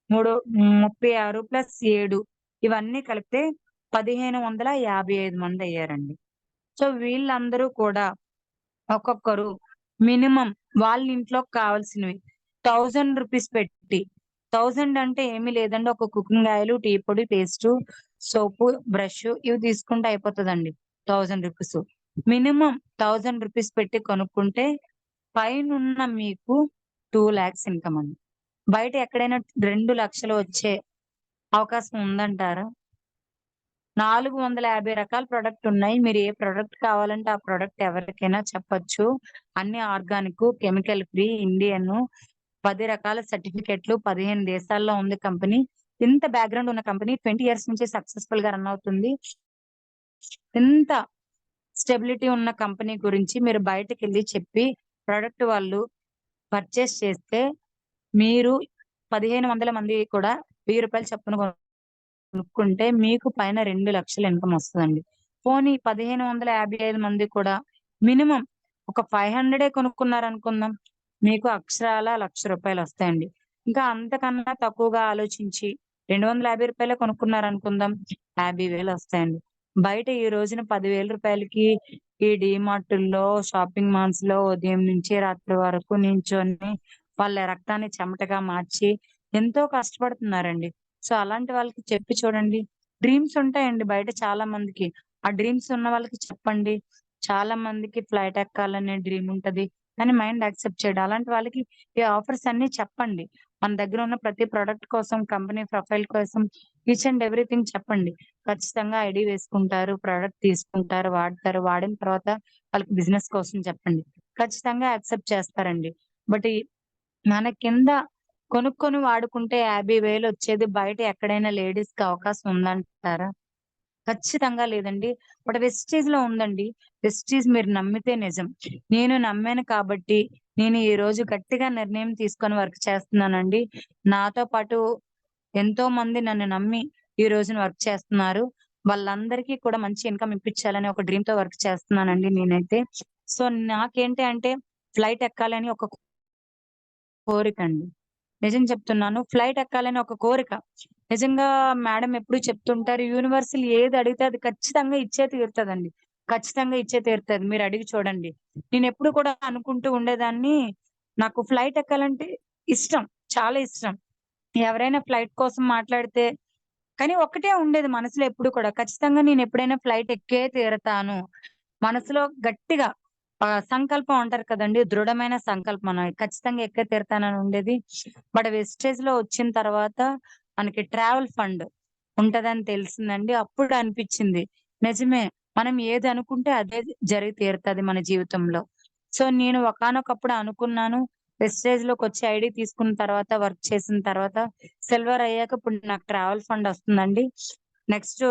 36 ప్లస్ 7 ఇవన్నీ కలిపితే 1555 మంది అయ్యారండి. సో వీళ్ళందరూ కూడా ఒక్కొక్కరు మినిమం వాళ్ళ ఇంట్లోకి కావాల్సినవి 1000 రూపీస్ పెట్టి 1000 అంటే ఏమీ లేదండి. ఒక కుకింగ్ ఆయిల్, టీ పొడి, పేస్టు, సోపు, బ్రష్ ఇవి తీసుకుంటే అయిపోతదండి 1000 రూపీస్. మినిమం 1000 రూపీస్ పెట్టి కొనుక్కుంటే పైనున్న మీకు 2 లాక్స్ ఇన్కమ్ అండి. బయట ఎక్కడైనా 2 లక్షలు వచ్చే అవకాశం ఉందంటారా? 450 రకాల ప్రొడక్ట్ ఉన్నాయి. మీరు ఏ ప్రొడక్ట్ కావాలంటే ఆ ప్రొడక్ట్ ఎవరికైనా చెప్పొచ్చు. అన్ని ఆర్గానిక్, కెమికల్ ఫ్రీ, ఇండియన్ 10 రకాల సర్టిఫికెట్లు 15 దేశాల్లో ఉంది కంపెనీ. ఇంత బ్యాక్‌గ్రౌండ్ ఉన్న కంపెనీ 20 ఇయర్స్ నుంచి సక్సెస్‌ఫుల్ గా రన్ అవుతుంది. ఇంత స్టెబిలిటీ ఉన్న కంపెనీ గురించి మీరు బయటకెళ్ళి చెప్పి ప్రొడక్ట్ వాళ్ళు పర్చేస్ చేస్తే మీరు 1500 మంది కూడా రూ. 1000 చొప్పున కొనుక్కుంటే మీకు పైన 2 లక్షల ఇన్కమ్ వస్తదండి. పోనీ 1555 మంది కూడా మినిమం ఒక 500 కొనుక్కున్నారనుకుందాం. మీకు అక్షరాల రూ. 1,00,000 వస్తాయండి. ఇంకా అంతకన్నా తక్కువగా ఆలోచించి రూ. 250 కొనుక్కున్నారనుకుందాం. 50,000 వస్తాయండి. బయట ఈ రోజున రూ. 10,000కి ఈ డీమార్టుల్లో, షాపింగ్ మాల్స్‌లో ఉదయం నుంచి రాత్రి వరకు నించొని వాళ్ళ రక్తాన్ని చెమటగా మార్చి ఎంతో కష్టపడుతున్నారండి. సో అలాంటి వాళ్ళకి చెప్పి చూడండి. డ్రీమ్స్ ఉంటాయండి బయట చాలా మందికి. ఆ డ్రీమ్స్ ఉన్న వాళ్ళకి చెప్పండి. చాలా మందికి ఫ్లైట్ ఎక్కాలనే డ్రీమ్ ఉంటది. కానీ మైండ్ యాక్సెప్ట్ చేయడు. అలాంటి వాళ్ళకి ఈ ఆఫర్స్ అన్నీ చెప్పండి. మన దగ్గర ఉన్న ప్రతి ప్రొడక్ట్ కోసం, కంపెనీ ప్రొఫైల్ కోసం ఈచ్ అండ్ ఎవ్రీథింగ్ చెప్పండి. ఖచ్చితంగా ఐడీ వేసుకుంటారు. ప్రొడక్ట్ తీసుకుంటారు, వాడతారు. వాడిన తర్వాత వాళ్ళకి బిజినెస్ కోసం చెప్పండి. ఖచ్చితంగా యాక్సెప్ట్ చేస్తారండి. బట్ మన కింద కొనుక్కొని వాడుకుంటే 50,000 వచ్చేది బయట ఎక్కడైనా లేడీస్‌కి అవకాశం ఉందంటారా? ఖచ్చితంగా లేదండి. బట్ వెస్టీజ్‌లో ఉందండి. వెస్టీజ్ మీరు నమ్మితే నిజం. నేను నమ్మాను కాబట్టి, నేను ఈరోజు గట్టిగా నిర్ణయం తీసుకొని వర్క్ చేస్తున్నానండి. నాతో పాటు ఎంతోమంది నన్ను నమ్మి ఈ రోజున వర్క్ చేస్తున్నారు. వాళ్ళందరికీ కూడా మంచి ఇన్‌కమ్ ఇప్పించాలని ఒక డ్రీమ్‌తో వర్క్ చేస్తున్నానండి నేనైతే. సో, నాకేంటి అంటే ఫ్లైట్ ఎక్కాలని ఒక కోరికండి. నిజం చెప్తున్నాను. ఫ్లైట్ ఎక్కాలని ఒక కోరిక. నిజంగా మేడం ఎప్పుడు చెప్తుంటారు, యూనివర్సల్ ఏది అడిగితే అది ఖచ్చితంగా ఇచ్చే తీరుతదండి. ఖచ్చితంగా ఇచ్చే తీరుతది. మీరు అడిగి చూడండి. నేనెప్పుడు కూడా అనుకుంటూ ఉండేదాన్ని, నాకు ఫ్లైట్ ఎక్కాలంటే ఇష్టం. చాలా ఇష్టం. ఎవరైనా ఫ్లైట్ కోసం మాట్లాడితే కానీ ఒక్కటే ఉండేది మనసులో ఎప్పుడు కూడా. ఖచ్చితంగా నేనెప్పుడైనా ఫ్లైట్ ఎక్కే తీరతాను. మనసులో గట్టిగా సంకల్పం అంటారు కదండీ! దృఢమైన సంకల్పం మనది. ఖచ్చితంగా ఎక్కే తీరుతానని ఉండేది. బట్ వెస్టేజ్‌లో వచ్చిన తర్వాత మనకి ట్రావెల్ ఫండ్ ఉంటదని తెలిసిందండి. అప్పుడు అనిపిచ్చింది. నిజమే. మనం ఏది అనుకుంటే అదే జరిగి తీరుతది మన జీవితంలో. సో, నేను ఒకానొకప్పుడు అనుకున్నాను. వెస్టేజ్‌లోకొచ్చి ఐడీ తీసుకున్న తర్వాత, వర్క్ చేసిన తర్వాత సిల్వర్ అయ్యాక ఇప్పుడు నాకు ట్రావెల్ ఫండ్ ఒస్తుందండి. నెక్స్ట్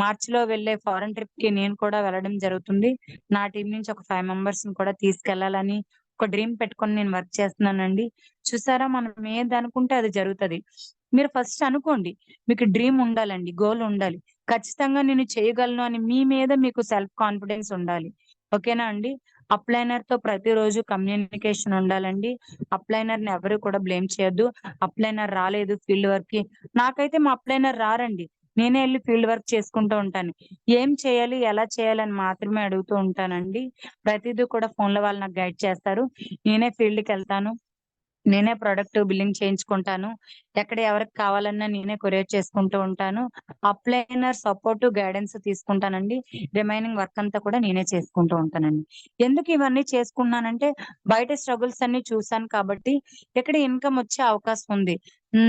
మార్చ్‌లో వెళ్ళే ఫారెన్ ట్రిప్‌కి నేను కూడా వెళ్ళడం జరుగుతుంది. నా టీమ్ నుంచి ఒక 5 మెంబర్స్‌ని కూడా తీసుకెళ్ళాలని ఒక డ్రీమ్ పెట్టుకొని నేను వర్క్ చేస్తున్నానండి. చూసారా మనం ఏదనుకుంటే అది జరుగుతది. మీరు ఫస్ట్ అనుకోండి. మీకు డ్రీమ్ ఉండాలండి. గోల్ ఉండాలి. ఖచ్చితంగా నేను చేయగలను అని మీ మీద మీకు సెల్ఫ్ కాన్ఫిడెన్స్ ఉండాలి. ఓకేనా అండి? అప్లైనర్‌తో ప్రతిరోజు కమ్యూనికేషన్ ఉండాలండి. అప్లైనర్‌ని ఎవరు కూడా బ్లేమ్ చేయొద్దు. అప్లైనర్ రాలేదు ఫీల్డ్ వర్క్‌కి. నాకైతే మా అప్లైనర్ రారండి. నేనే ఎళ్లి ఫీల్డ్ వర్క్ చేసుకుంటూ ఉంటాను. ఏం చేయాలి? ఎలా చేయాలని మాత్రమే అడుగుతూ ఉంటానండి. ప్రతీదీ కూడా ఫోన్‌లో వాళ్ళు నాకు గైడ్ చేస్తారు. నేనే ఫీల్డ్‌కెళ్తాను. నేనే ప్రొడక్ట్ బిల్లింగ్ చేయించుకుంటాను. ఎక్కడ ఎవరికి కావాలన్నా నేనే కొరియర్ చేసుకుంటూ ఉంటాను. అప్లైనర్ సపోర్ట్, గైడెన్స్ తీసుకుంటానండి. రిమైనింగ్ వర్క్ అంతా కూడా నేనే చేసుకుంటూ ఉంటానండి. ఎందుకు ఇవన్నీ చేసుకున్నానంటే బయట స్ట్రగుల్స్ అన్నీ చూసాను కాబట్టి ఇక్కడ ఇన్‌కమ్ వచ్చే అవకాశం ఉంది.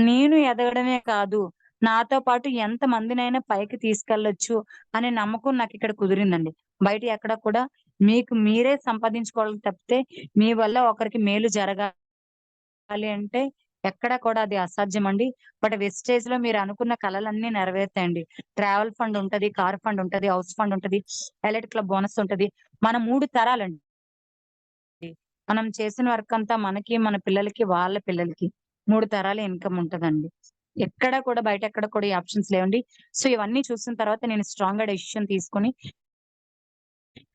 నేను ఎదగడమే కాదు, నాతో పాటు ఎంతమందినైనా పైకి తీసుకెళ్ళొచ్చు అనే నమ్మకం నాకిక్కడ కుదిరిందండి. బయట ఎక్కడ కూడా మీకు మీరే సంపాదించుకోవాలి తప్పితే మీ వల్ల ఒకరికి మేలు అంటే ఎక్కడ కూడా అది అసాధ్యమండి. బట్ వెస్టేజ్‌లో మీరనుకున్న కలలన్నీ నెరవేరుతాయండి. ట్రావెల్ ఫండ్ ఉంటది, కార్ ఫండ్ ఉంటది, హౌస్ ఫండ్ ఉంటది, ఎలైట్ క్లబ్ బోనస్ ఉంటది. మన 3 తరాలండి. మనం చేసిన వర్క్ అంతా మనకి, మన పిల్లలకి, వాళ్ళ పిల్లలకి 3 తరాల ఇన్‌కమ్ ఉంటదండి. ఎక్కడ కూడా బయట ఎక్కడ కూడా ఈ ఆప్షన్స్ లేవండి. సో, ఇవన్నీ చూసిన తర్వాత నేను స్ట్రాంగ్‌గా డెసిషన్ తీసుకొని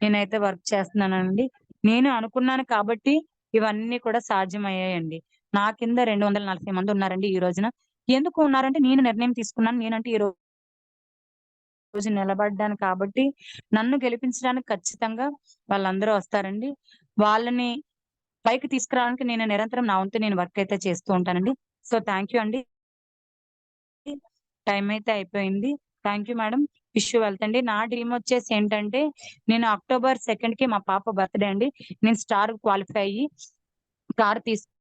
నేనైతే వర్క్ చేస్తున్నానండి. నేను అనుకున్నాను కాబట్టి ఇవన్నీ కూడా సాధ్యమయ్యాయండి. నా కింద 240 మందున్నారండి ఈ రోజున. ఎందుకు ఉన్నారంటే నేను నిర్ణయం తీసుకున్నాను. నేనంటే ఈ రోజు నిలబడ్డాను కాబట్టి నన్ను గెలిపించడానికి ఖచ్చితంగా వాళ్ళందరూ వస్తారండి. వాళ్ళని పైకి తీసుకురావడానికి నేను నిరంతరం నా వంతు నేను వర్క్ అయితే చేస్తూ ఉంటానండి. సో, థాంక్ యూ అండి. టైం అయితే అయిపోయింది. Thank you madam. Wish you wealth అండి. నా డ్రీమ్ వచ్చేసి ఏంటంటే నేను అక్టోబర్ 2కి మా పాప బర్త్‌డే అండి. నేను స్టార్ క్వాలిఫై అయ్యి కార్ తీసుకోవాలి.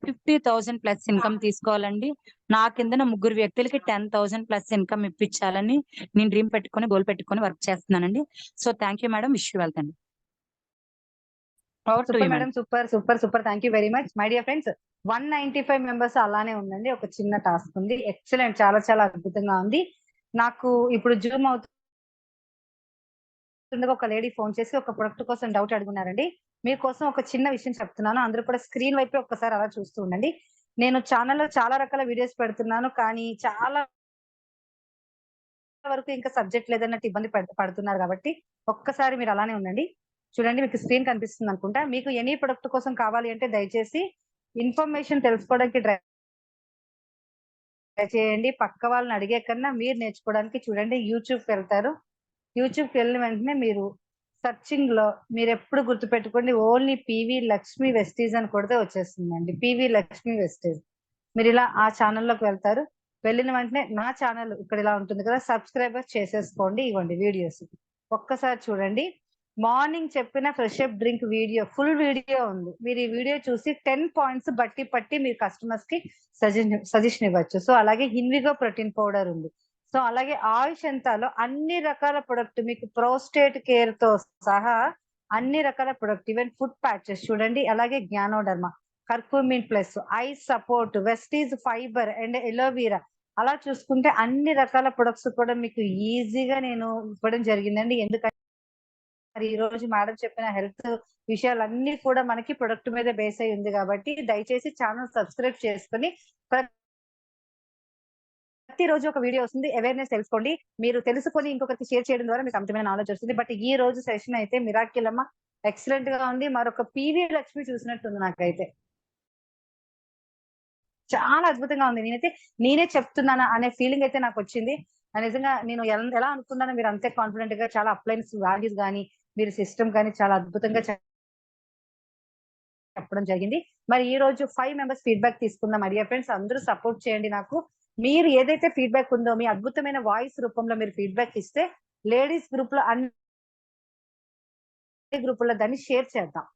50,000 ప్లస్ ఇన్‌కమ్ తీసుకోవాలండి. నా కిందన ముగ్గురు వ్యక్తులకి 10,000 ప్లస్ ఇన్‌కమ్ ఇప్పించాలని నేను డ్రీమ్ పెట్టుకొని, గోల్ పెట్టుకొని వర్క్ చేస్తున్నానండి. So, thank you madam. Wish you wealth అండి. Over to you super madam. Madam. Super, super, super. Thank you very much. My dear friends 195 members అలానే ఉందండి. ఒక చిన్న టాస్క్ ఉంది. ఎక్సలెంట్. చాలా చాలా అద్భుతంగా ఉంది. నాకు ఇప్పుడు జూమ్ అవుతుండగా ఒక లేడీ ఫోన్ చేసి ఒక ప్రొడక్ట్ కోసం డౌట్ అడుగున్నారండి. మీకోసం ఒక చిన్న విషయం చెప్తున్నాను. అందరూ కూడా స్క్రీన్ వైపే ఒక్కసారి అలా చూస్తూ ఉండండి. నేను ఛానెల్‌లో చాలా రకాల వీడియోస్ పెడుతున్నాను. కానీ చాలా వరకు ఇంకా సబ్జెక్ట్ లేదన్నట్టు ఇబ్బంది పడుతున్నారు కాబట్టి ఒక్కసారి మీరు అలానే ఉండండి. చూడండి మీకు స్క్రీన్ కనిపిస్తుందనుకుంటా. మీకు ఎనీ ప్రొడక్ట్ కోసం కావాలి అంటే దయచేసి ఇన్ఫర్మేషన్ తెలుసుకోవడానికి ట్రై చేయండి. పక్క వాళ్ళని అడిగే కన్నా మీరు నేర్చుకోవడానికి చూడండి యూట్యూబ్‌కెళ్తారు. యూట్యూబ్‌కెళ్ళిన వెంటనే మీరు సెర్చింగ్‌లో మీరెప్పుడు గుర్తుపెట్టుకోండి ఓన్లీ పీవీ లక్ష్మి వెస్టీజ్ అని కొడితే వచ్చేస్తుందండి. PV Lakshmi Vestige. మీరిలా ఆ ఛానెల్‌లోకి వెళ్తారు. వెళ్ళిన వెంటనే నా ఛానెల్ ఇక్కడ ఇలా ఉంటుంది కదా! సబ్స్క్రైబర్ చేసేసుకోండి. ఇగోండి వీడియోస్. ఒక్కసారి చూడండి. మార్నింగ్ చెప్పిన fresh up drink video full video ఉంది. మీరు ఈ వీడియో చూసి 10 పాయింట్స్ బట్టి పట్టి మీరు కస్టమర్స్‌కి సజెషన్ ఇవ్వచ్చు. సో, అలాగే హిన్విగో ప్రోటీన్ పౌడర్ ఉంది. సో, అలాగే ఆయుష్ ఎంతాలో అన్ని రకాల ప్రొడక్ట్ మీకు ప్రోస్టేట్ కేర్‌తో సహా అన్ని రకాల ప్రొడక్ట్ ఈవెన్ ఫుడ్ ప్యాచెస్ చూడండి. అలాగే ganoderma, curcumin plus, eye support, Vestige fibre and aloe vera అలా చూసుకుంటే అన్ని రకాల ప్రొడక్ట్స్ కూడా మీకు ఈజీగా నేను ఇవ్వడం జరిగిందండి. ఎందుకంటే మరి ఈ రోజు మేడం చెప్పిన హెల్త్ విషయాలన్నీ కూడా మనకి ప్రొడక్ట్ మీద బేస్ అయి ఉంది కాబట్టి దయచేసి ఛానల్ సబ్స్క్రైబ్ చేసుకుని ప్రతిరోజు ఒక వీడియో వస్తుంది. అవేర్నెస్ తెలుసుకోండి. మీరు తెలుసుకొని ఇంకొకరికి షేర్ చేయడం ద్వారా మీకు అమితమైన నాలెడ్జ్ వస్తుంది. బట్ ఈ రోజు సెషన్ అయితే మిరాకిల్ అమ్మ ఎక్సలెంట్ గా ఉంది. మరొక పివి లక్ష్మి చూసినట్టుంది నాకైతే. చాలా అద్భుతంగా ఉంది. నేనే చెప్తున్నానా అనే ఫీలింగ్ అయితే నాకు వచ్చింది. నిజంగా నేను ఎలా అనుకున్నానో మీరు అంతే కాన్ఫిడెంట్ గా చాలా అప్లయన్స్ వాల్యూస్ గానీ మీరు సిస్టమ్ కానీ చాలా అద్భుతంగా చెప్పడం జరిగింది. మరి ఈ రోజు 5 మెంబర్స్ ఫీడ్‌బ్యాక్ తీసుకుందాం. మై డియర్ ఫ్రెండ్స్ అందరూ సపోర్ట్ చేయండి నాకు. మీరు ఏదైతే ఫీడ్‌బ్యాక్ ఉందో మీ అద్భుతమైన వాయిస్ రూపంలో మీరు ఫీడ్‌బ్యాక్ ఇస్తే లేడీస్ గ్రూప్‌లో అన్ని గ్రూపుల్లో దాన్ని షేర్ చేద్దాం.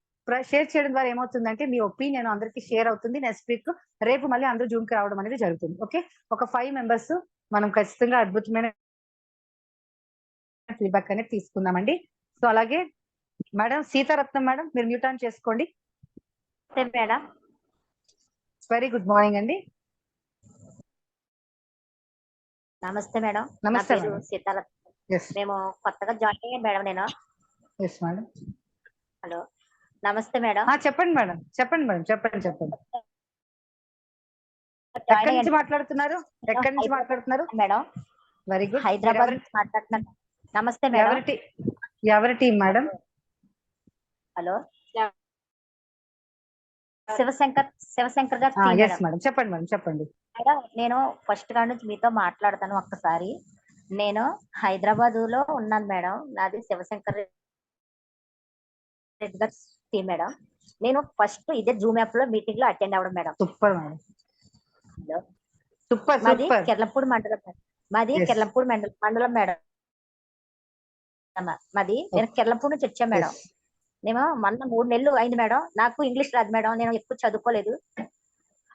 షేర్ చేయడం ద్వారా ఏమవుతుందంటే మీ ఒపీనియన్ అందరికి షేర్ అవుతుంది. నెక్స్ట్ వీక్ రేపు మళ్ళీ అందరూ జూమ్‌కి రావడం అనేది జరుగుతుంది. ఓకే. ఒక 5 మెంబర్స్ మనం ఖచ్చితంగా అద్భుతమైన ఫీడ్‌బ్యాక్ అనేది తీసుకుందామండి. సో అలాగే మేడం సీతారత్నం మేడం మీరు మ్యూట్ ఆన్ చేసుకోండి. మేడం వెరీ గుడ్ మార్నింగ్ అండి. నమస్తే మేడం. నమస్తే నా పేరు సీతారత్నం. మేము కొత్తగా జాయిన్ అయ్యాను మేడం నేను. Yes madam. హలో నమస్తే మేడం. చెప్పండి మేడం. చెప్పండి మేడం. చెప్పండి. ఎక్కడి నుంచి మాట్లాడుతున్నారు? Madam very good. హైదరాబాద్ నుంచి మాట్లాడుతున్నాను. నమస్తే మేడం. ఎవరి టీం మేడం? హలో శివశంకర్ గారు. మేడం చెప్పండి మేడం. చెప్పండి మేడం. నేను ఫస్ట్ కాడ నుంచి మీతో మాట్లాడతాను. ఒక్కసారి నేను హైదరాబాద్ లో ఉన్నాను మేడం. నాది శివశంకర్ రెడ్డి గారి టీం మేడం. నేను ఫస్ట్ ఇదే జూమ్ యాప్ లో మీటింగ్ లో అటెండ్ అవ్వడం madam. Super madam. Hello super. మాది కెర్లంపూడి మండలం. కెర్లంపూడి మండలం మేడం. మాది నేను కెర్లంపూడి నుంచి వచ్చాను మేడం. నేను మొన్న 3 నెలలు అయింది మేడం. నాకు ఇంగ్లీష్ రాదు మేడం. నేను ఎక్కువ చదువుకోలేదు.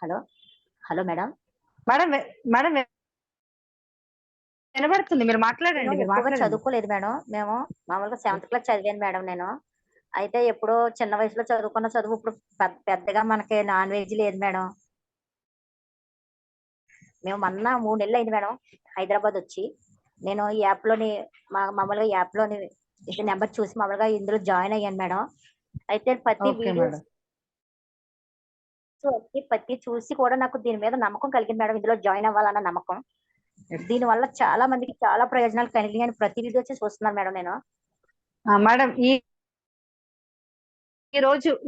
Hello madam. మేడం వినబడుతుంది. మీరు మాట్లాడండి. చదువుకోలేదు మేడం. మేము మామూలుగా 7th క్లాస్ చదివాను మేడం నేను. అయితే ఎప్పుడో చిన్న వయసులో చదువుకున్న చదువు ఇప్పుడు పెద్దగా మనకి నాన్ వెజ్ లేదు మేడం. మేము మొన్న 3 నెలలు అయింది మేడం హైదరాబాద్ వచ్చి. నేను ఈ యాప్ లోని మామూలుగా యాప్ లోని నెంబర్ చూసి మామూలుగా ఇందులో జాయిన్ అయ్యాను మేడం. అయితే ప్రతి చూసి కూడా నాకు దీని మీద నమ్మకం కలిగింది మేడం. ఇందులో జాయిన్ అవ్వాలన్న నమ్మకం. దీని వల్ల చాలా మందికి చాలా ప్రయోజనాలు కలిగినాయి. ప్రతి వీడియో వచ్చి చూస్తున్నాను మేడం నేను. మేడం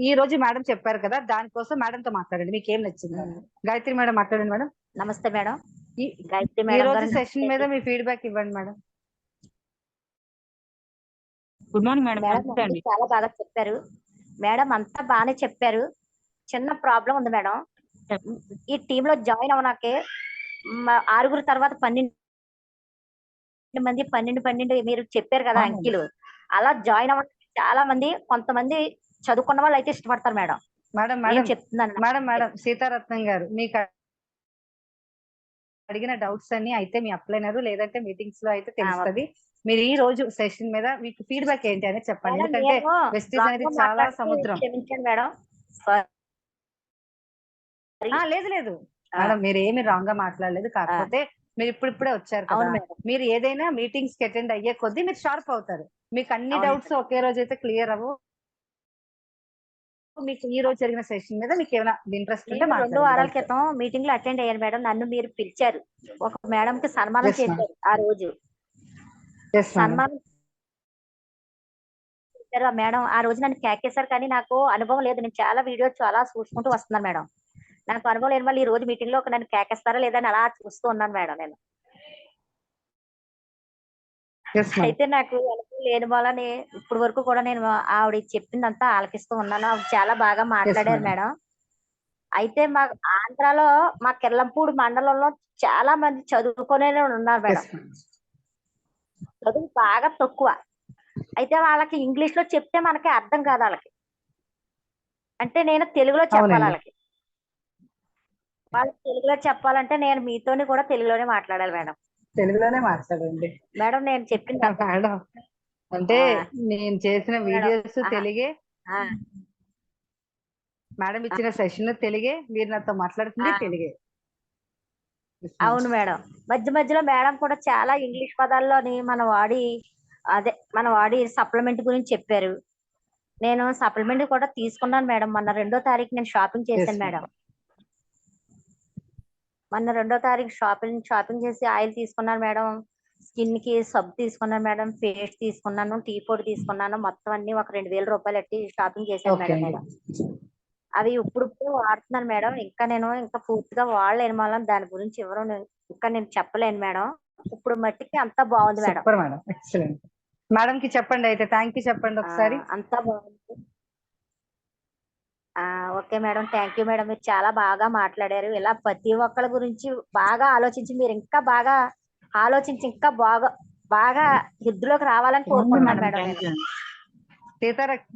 ఈ రోజు మేడం చెప్పారు కదా, దానికోసం మేడం తో మాట్లాడండి. మీకు ఏం నచ్చింది? గాయత్రి మేడం మాట్లాడండి మేడం. నమస్తే మేడం. గాయత్రి మేడం. ఈ రోజు సెషన్ మీద మీ ఫీడ్‌బ్యాక్ ఇవ్వండి మేడం. Good morning madam. చాలా బాగా చెప్పారు మేడం. అంతా బాగానే చెప్పారు. చిన్న ప్రాబ్లం ఉంది మేడం. ఈ టీమ్ లో జాయిన్ అవనాకే 6 తర్వాత 12 మంది 12 మీరు చెప్పారు కదా అంకిలు. అలా జాయిన్ అవ్వడం చాలా మంది కొంతమంది చదువుకున్న వాళ్ళు అయితే ఇష్టపడతారు మేడం. చెప్తున్నాను మేడం సీతారత్నం గారు మీకు అడిగిన డౌట్స్ అన్ని అయితే మీ అప్లైనర్ లేదంటే మీటింగ్స్ లో అయితే తెలుస్తుంది. మీరు ఈ రోజు సెషన్ మీద మీకు ఫీడ్‌బ్యాక్ ఏంటి అనేది చెప్పండి. ఎందుకంటే వెస్టీజ్ అనేది చాలా సముద్రం. మేడం లేదు మేడం మీరు ఏమి రాంగ్ గా మాట్లాడలేదు. కాకపోతే మీరు ఇప్పుడిప్పుడే వచ్చారు కదా, మీరు ఏదైనా మీటింగ్స్ కి అటెండ్ అయ్యే కొద్దీ మీరు షార్ప్ అవుతారు. మీకు అన్ని డౌట్స్ ఒకే రోజు అయితే క్లియర్ అవ్వు. మీకు ఈ రోజు జరిగిన సెషన్ మీద మీకు ఏమైనా ఇంట్రెస్ట్ ఉంటే 2 వారాల క్రితం మీటింగ్ లో అటెండ్ అయ్యాను మేడం. నన్ను మీరు పిలిచారు. ఒక మేడం కి సన్మానం చేశారు. ఆ రోజు సన్మానం చేశారు. మేడం ఆ రోజు నన్ను కేకేశారు. కానీ నాకు అనుభవం లేదు. నేను చాలా వీడియో చాలా చూసుకుంటూ వస్తున్నాను మేడం. నాకు అనుభవం లేని వాళ్ళు ఈ రోజు మీటింగ్ లో నన్ను కేకేస్తారా లేదా అని అలా చూస్తూ ఉన్నాను మేడం నేను. అయితే నాకు అనుభవం లేని వాళ్ళని ఇప్పుడు వరకు కూడా నేను ఆవిడ చెప్పిందంతా ఆలకిస్తూ ఉన్నాను. ఆవిడ చాలా బాగా మాట్లాడారు మేడం. అయితే మా ఆంధ్రాలో మా కెర్లంపూడి మండలంలో చాలా మంది చదువుకునే ఉన్నారు మేడం. చదువు బాగా తక్కువ. అయితే వాళ్ళకి ఇంగ్లీష్ లో చెప్తే మనకి అర్థం కాదు వాళ్ళకి. అంటే నేను తెలుగులో చెప్పాలి వాళ్ళకి. వాళ్ళకి తెలుగులో చెప్పాలంటే నేను మీతోని కూడా తెలుగులోనే మాట్లాడాలి మేడం. తెలుగులోనే మాట్లాడండి మేడం. నేను చెప్పింది మేడం అంటే నేను చేసిన వీడియోస్ తెలుగే, మేడం ఇచ్చిన సెషన్ తెలుగే, మీరు నాతో మాట్లాడుతుంది తెలుగే. అవును మేడం. మధ్య మధ్యలో మేడం కూడా చాలా ఇంగ్లీష్ పదాల్లోని మనం వాడి సప్లిమెంట్ గురించి చెప్పారు. నేను సప్లిమెంట్ కూడా తీసుకున్నాను మేడం. మొన్న 2వ తారీఖు నేను షాపింగ్ చేశాను మేడం. మొన్న 2వ తారీఖు షాపింగ్ చేసి ఆయిల్ తీసుకున్నాను మేడం. స్కిన్ కి సబ్ తీసుకున్నాను మేడం. పేస్ట్ తీసుకున్నాను, టీ పొడి తీసుకున్నాను. మొత్తం అన్ని ఒక 2,000 రూపాయలు ఎట్టి షాపింగ్ చేశాను ఓకే మేడం అండి. నేను. అవి ఇప్పుడు వాడుతున్నాను మేడం. ఇంకా పూర్తిగా వాడలేను మేడం. దాని గురించి ఇంకా నేను చెప్పలేను మేడం. ఇప్పుడు మట్టికి అంతా బాగుంది madam. Super madam, excellent. Madam కి చెప్పండి, అయితే థ్యాంక్ యూ చెప్పండి ఒకసారి. అంతా బాగుంది. Okay madam, thank you madam. మీరు చాలా బాగా మాట్లాడారు. ఇలా ప్రతి ఒక్కళ్ళ గురించి బాగా ఆలోచించి మీరు ఇంకా బాగా ఆలోచించి ఇంకా బాగా వృద్ధిలోకి రావాలని అవును కోరుకుంటున్నాను మేడం, మేడం థ్యాంక్ నేను. యూ.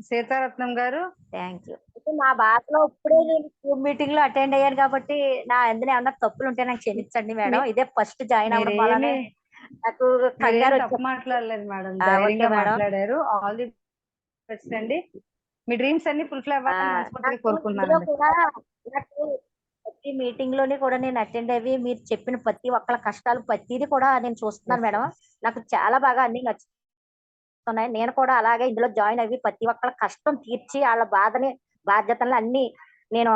సీతారత్నం గారు, థ్యాంక్ యూ. అయితే నా భాషలో ఇప్పుడే నేను జూమ్ మీటింగ్ లో అటెండ్ అయ్యాను కాబట్టి నా ఎందులో ఏమన్నా తప్పులు ఉంటే నాకు క్షమించండి మేడం. ఇదే ఫస్ట్ జాయిన్ అవ్వడం వల్లనే నాకు మీరేం కంగారు తప్పు వచ్చేసింది. మాట్లాడలేదు మేడం, ఓకే ధైర్యంగా మేడం. మాట్లాడారు. ఆల్ ది బెస్ట్ అండి. మీ డ్రీమ్స్ అన్ని ఫుల్ఫిల్ అవ్వాలని మనస్ఫూర్తిగా నాకు ఇందులో కోరుకుంటున్నానండి. కూడా నాకు ప్రతి మీటింగ్ లోని కూడా నేను అటెండ్ అయ్యి మీరు చెప్పిన ప్రతి ఒక్కళ్ళ కష్టాలు ప్రతిదీ కూడా నేను చూస్తున్నాను Yes, మేడం. yes. నాకు చాలా బాగా అన్ని నచ్చుతున్నాయి. నేను కూడా అలాగే ఇందులో జాయిన్ అయ్యి ప్రతి ఒక్కళ్ళ కష్టం తీర్చి వాళ్ళ బాధ్యతలను అన్ని నేను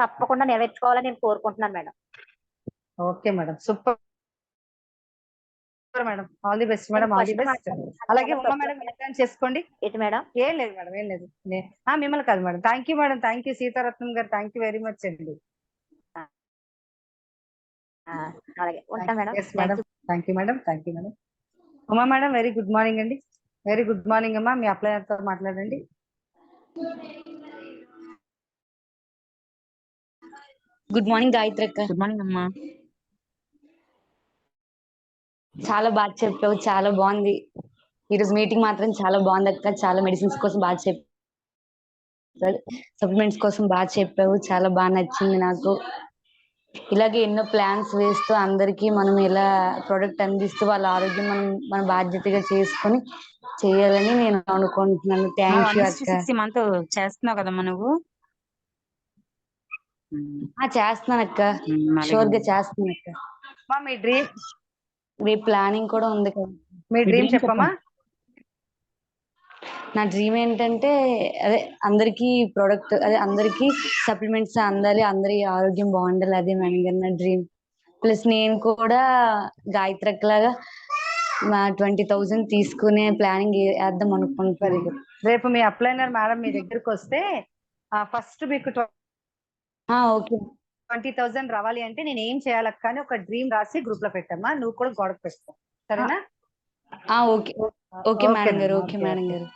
తప్పకుండా నెరవేర్చుకోవాలని నేను కోరుకుంటున్నాను madam. Okay madam, super madam, all the best madam, నేను ఆల్ ది ఫస్ట్ బెస్ట్. అలాగే ఉమా మేడం రిటర్న్ చేసుకోండి. ఏంటి మేడం? ఏం లేదు మేడం, ఏం లేదు. మిమ్మల్ని కాదు madam. Thank you madam, thank you Seetharatnam గారు, థ్యాంక్ యూ వెరీ మచ్ అండి. అలాగే ఉంటా madam. Yes madam, thank you madam, thank you madam. Uma madam, very good morning అండి. వెరీ గుడ్ మార్నింగ్ అమ్మా. మీ అప్లయర్ తో మాట్లాడండి. గుడ్ మార్నింగ్ గాయత్రి అక్క. గుడ్ మార్నింగ్ అమ్మా. చాలా బాగా చెప్పావు, చాలా బాగుంది. ఈరోజు మీటింగ్ మాత్రం చాలా బాగుంది అక్క. చాలా మెడిసిన్స్ కోసం బాగా చెప్పావు, సప్లిమెంట్స్ కోసం బాగా చెప్పావు. చాలా బాగా నచ్చింది నాకు. ఇలాగే ఎన్నో ప్లాన్స్ వేస్తూ అందరికీ మనం ఇలా ప్రోడక్ట్ అందిస్తూ వాళ్ళ ఆరోగ్యం మన బాధ్యతగా చేసుకొని చేయాలని నేను అనుకుంటున్నాను. థ్యాంక్ యూ అక్క. 160 మంత్ చేస్తున్నావు కదమ్మా నువ్వు? చేస్తున్నాను అక్క, షూర్ గా చేస్తున్నాను అక్క. మీ డ్రీమ్, రేపు ప్లానింగ్ కూడా ఉంది కదా. మీ డ్రీమ్ చెప్పమ్మా. నా డ్రీమ్ ఏంటంటే అదే అందరికి ప్రోడక్ట్, అదే అందరికి సప్లిమెంట్స్ అందాలి, అందరి ఆరోగ్యం బాగుండాలి. అదే మేడం గారు నా డ్రీమ్. ప్లస్ నేను కూడా గాయత్రక్ లాగా 20,000 తీసుకునే ప్లానింగ్ వేద్దాం అనుకుంటున్నాను. రేపు మీ అప్లైనర్ మేడం మీ దగ్గరకు వస్తే ఫస్ట్ మీకు ఓకే 20,000 రావాలి అంటే నేను ఏం చేయాలక్క అని ఒక డ్రీమ్ రాసి గ్రూప్ లో పెట్టమ్మా. నువ్వు కూడా గోడకు పెట్టుకో, సరేనా? ఓకే ఓకే మేడం గారు, ఓకే మేడం గారు.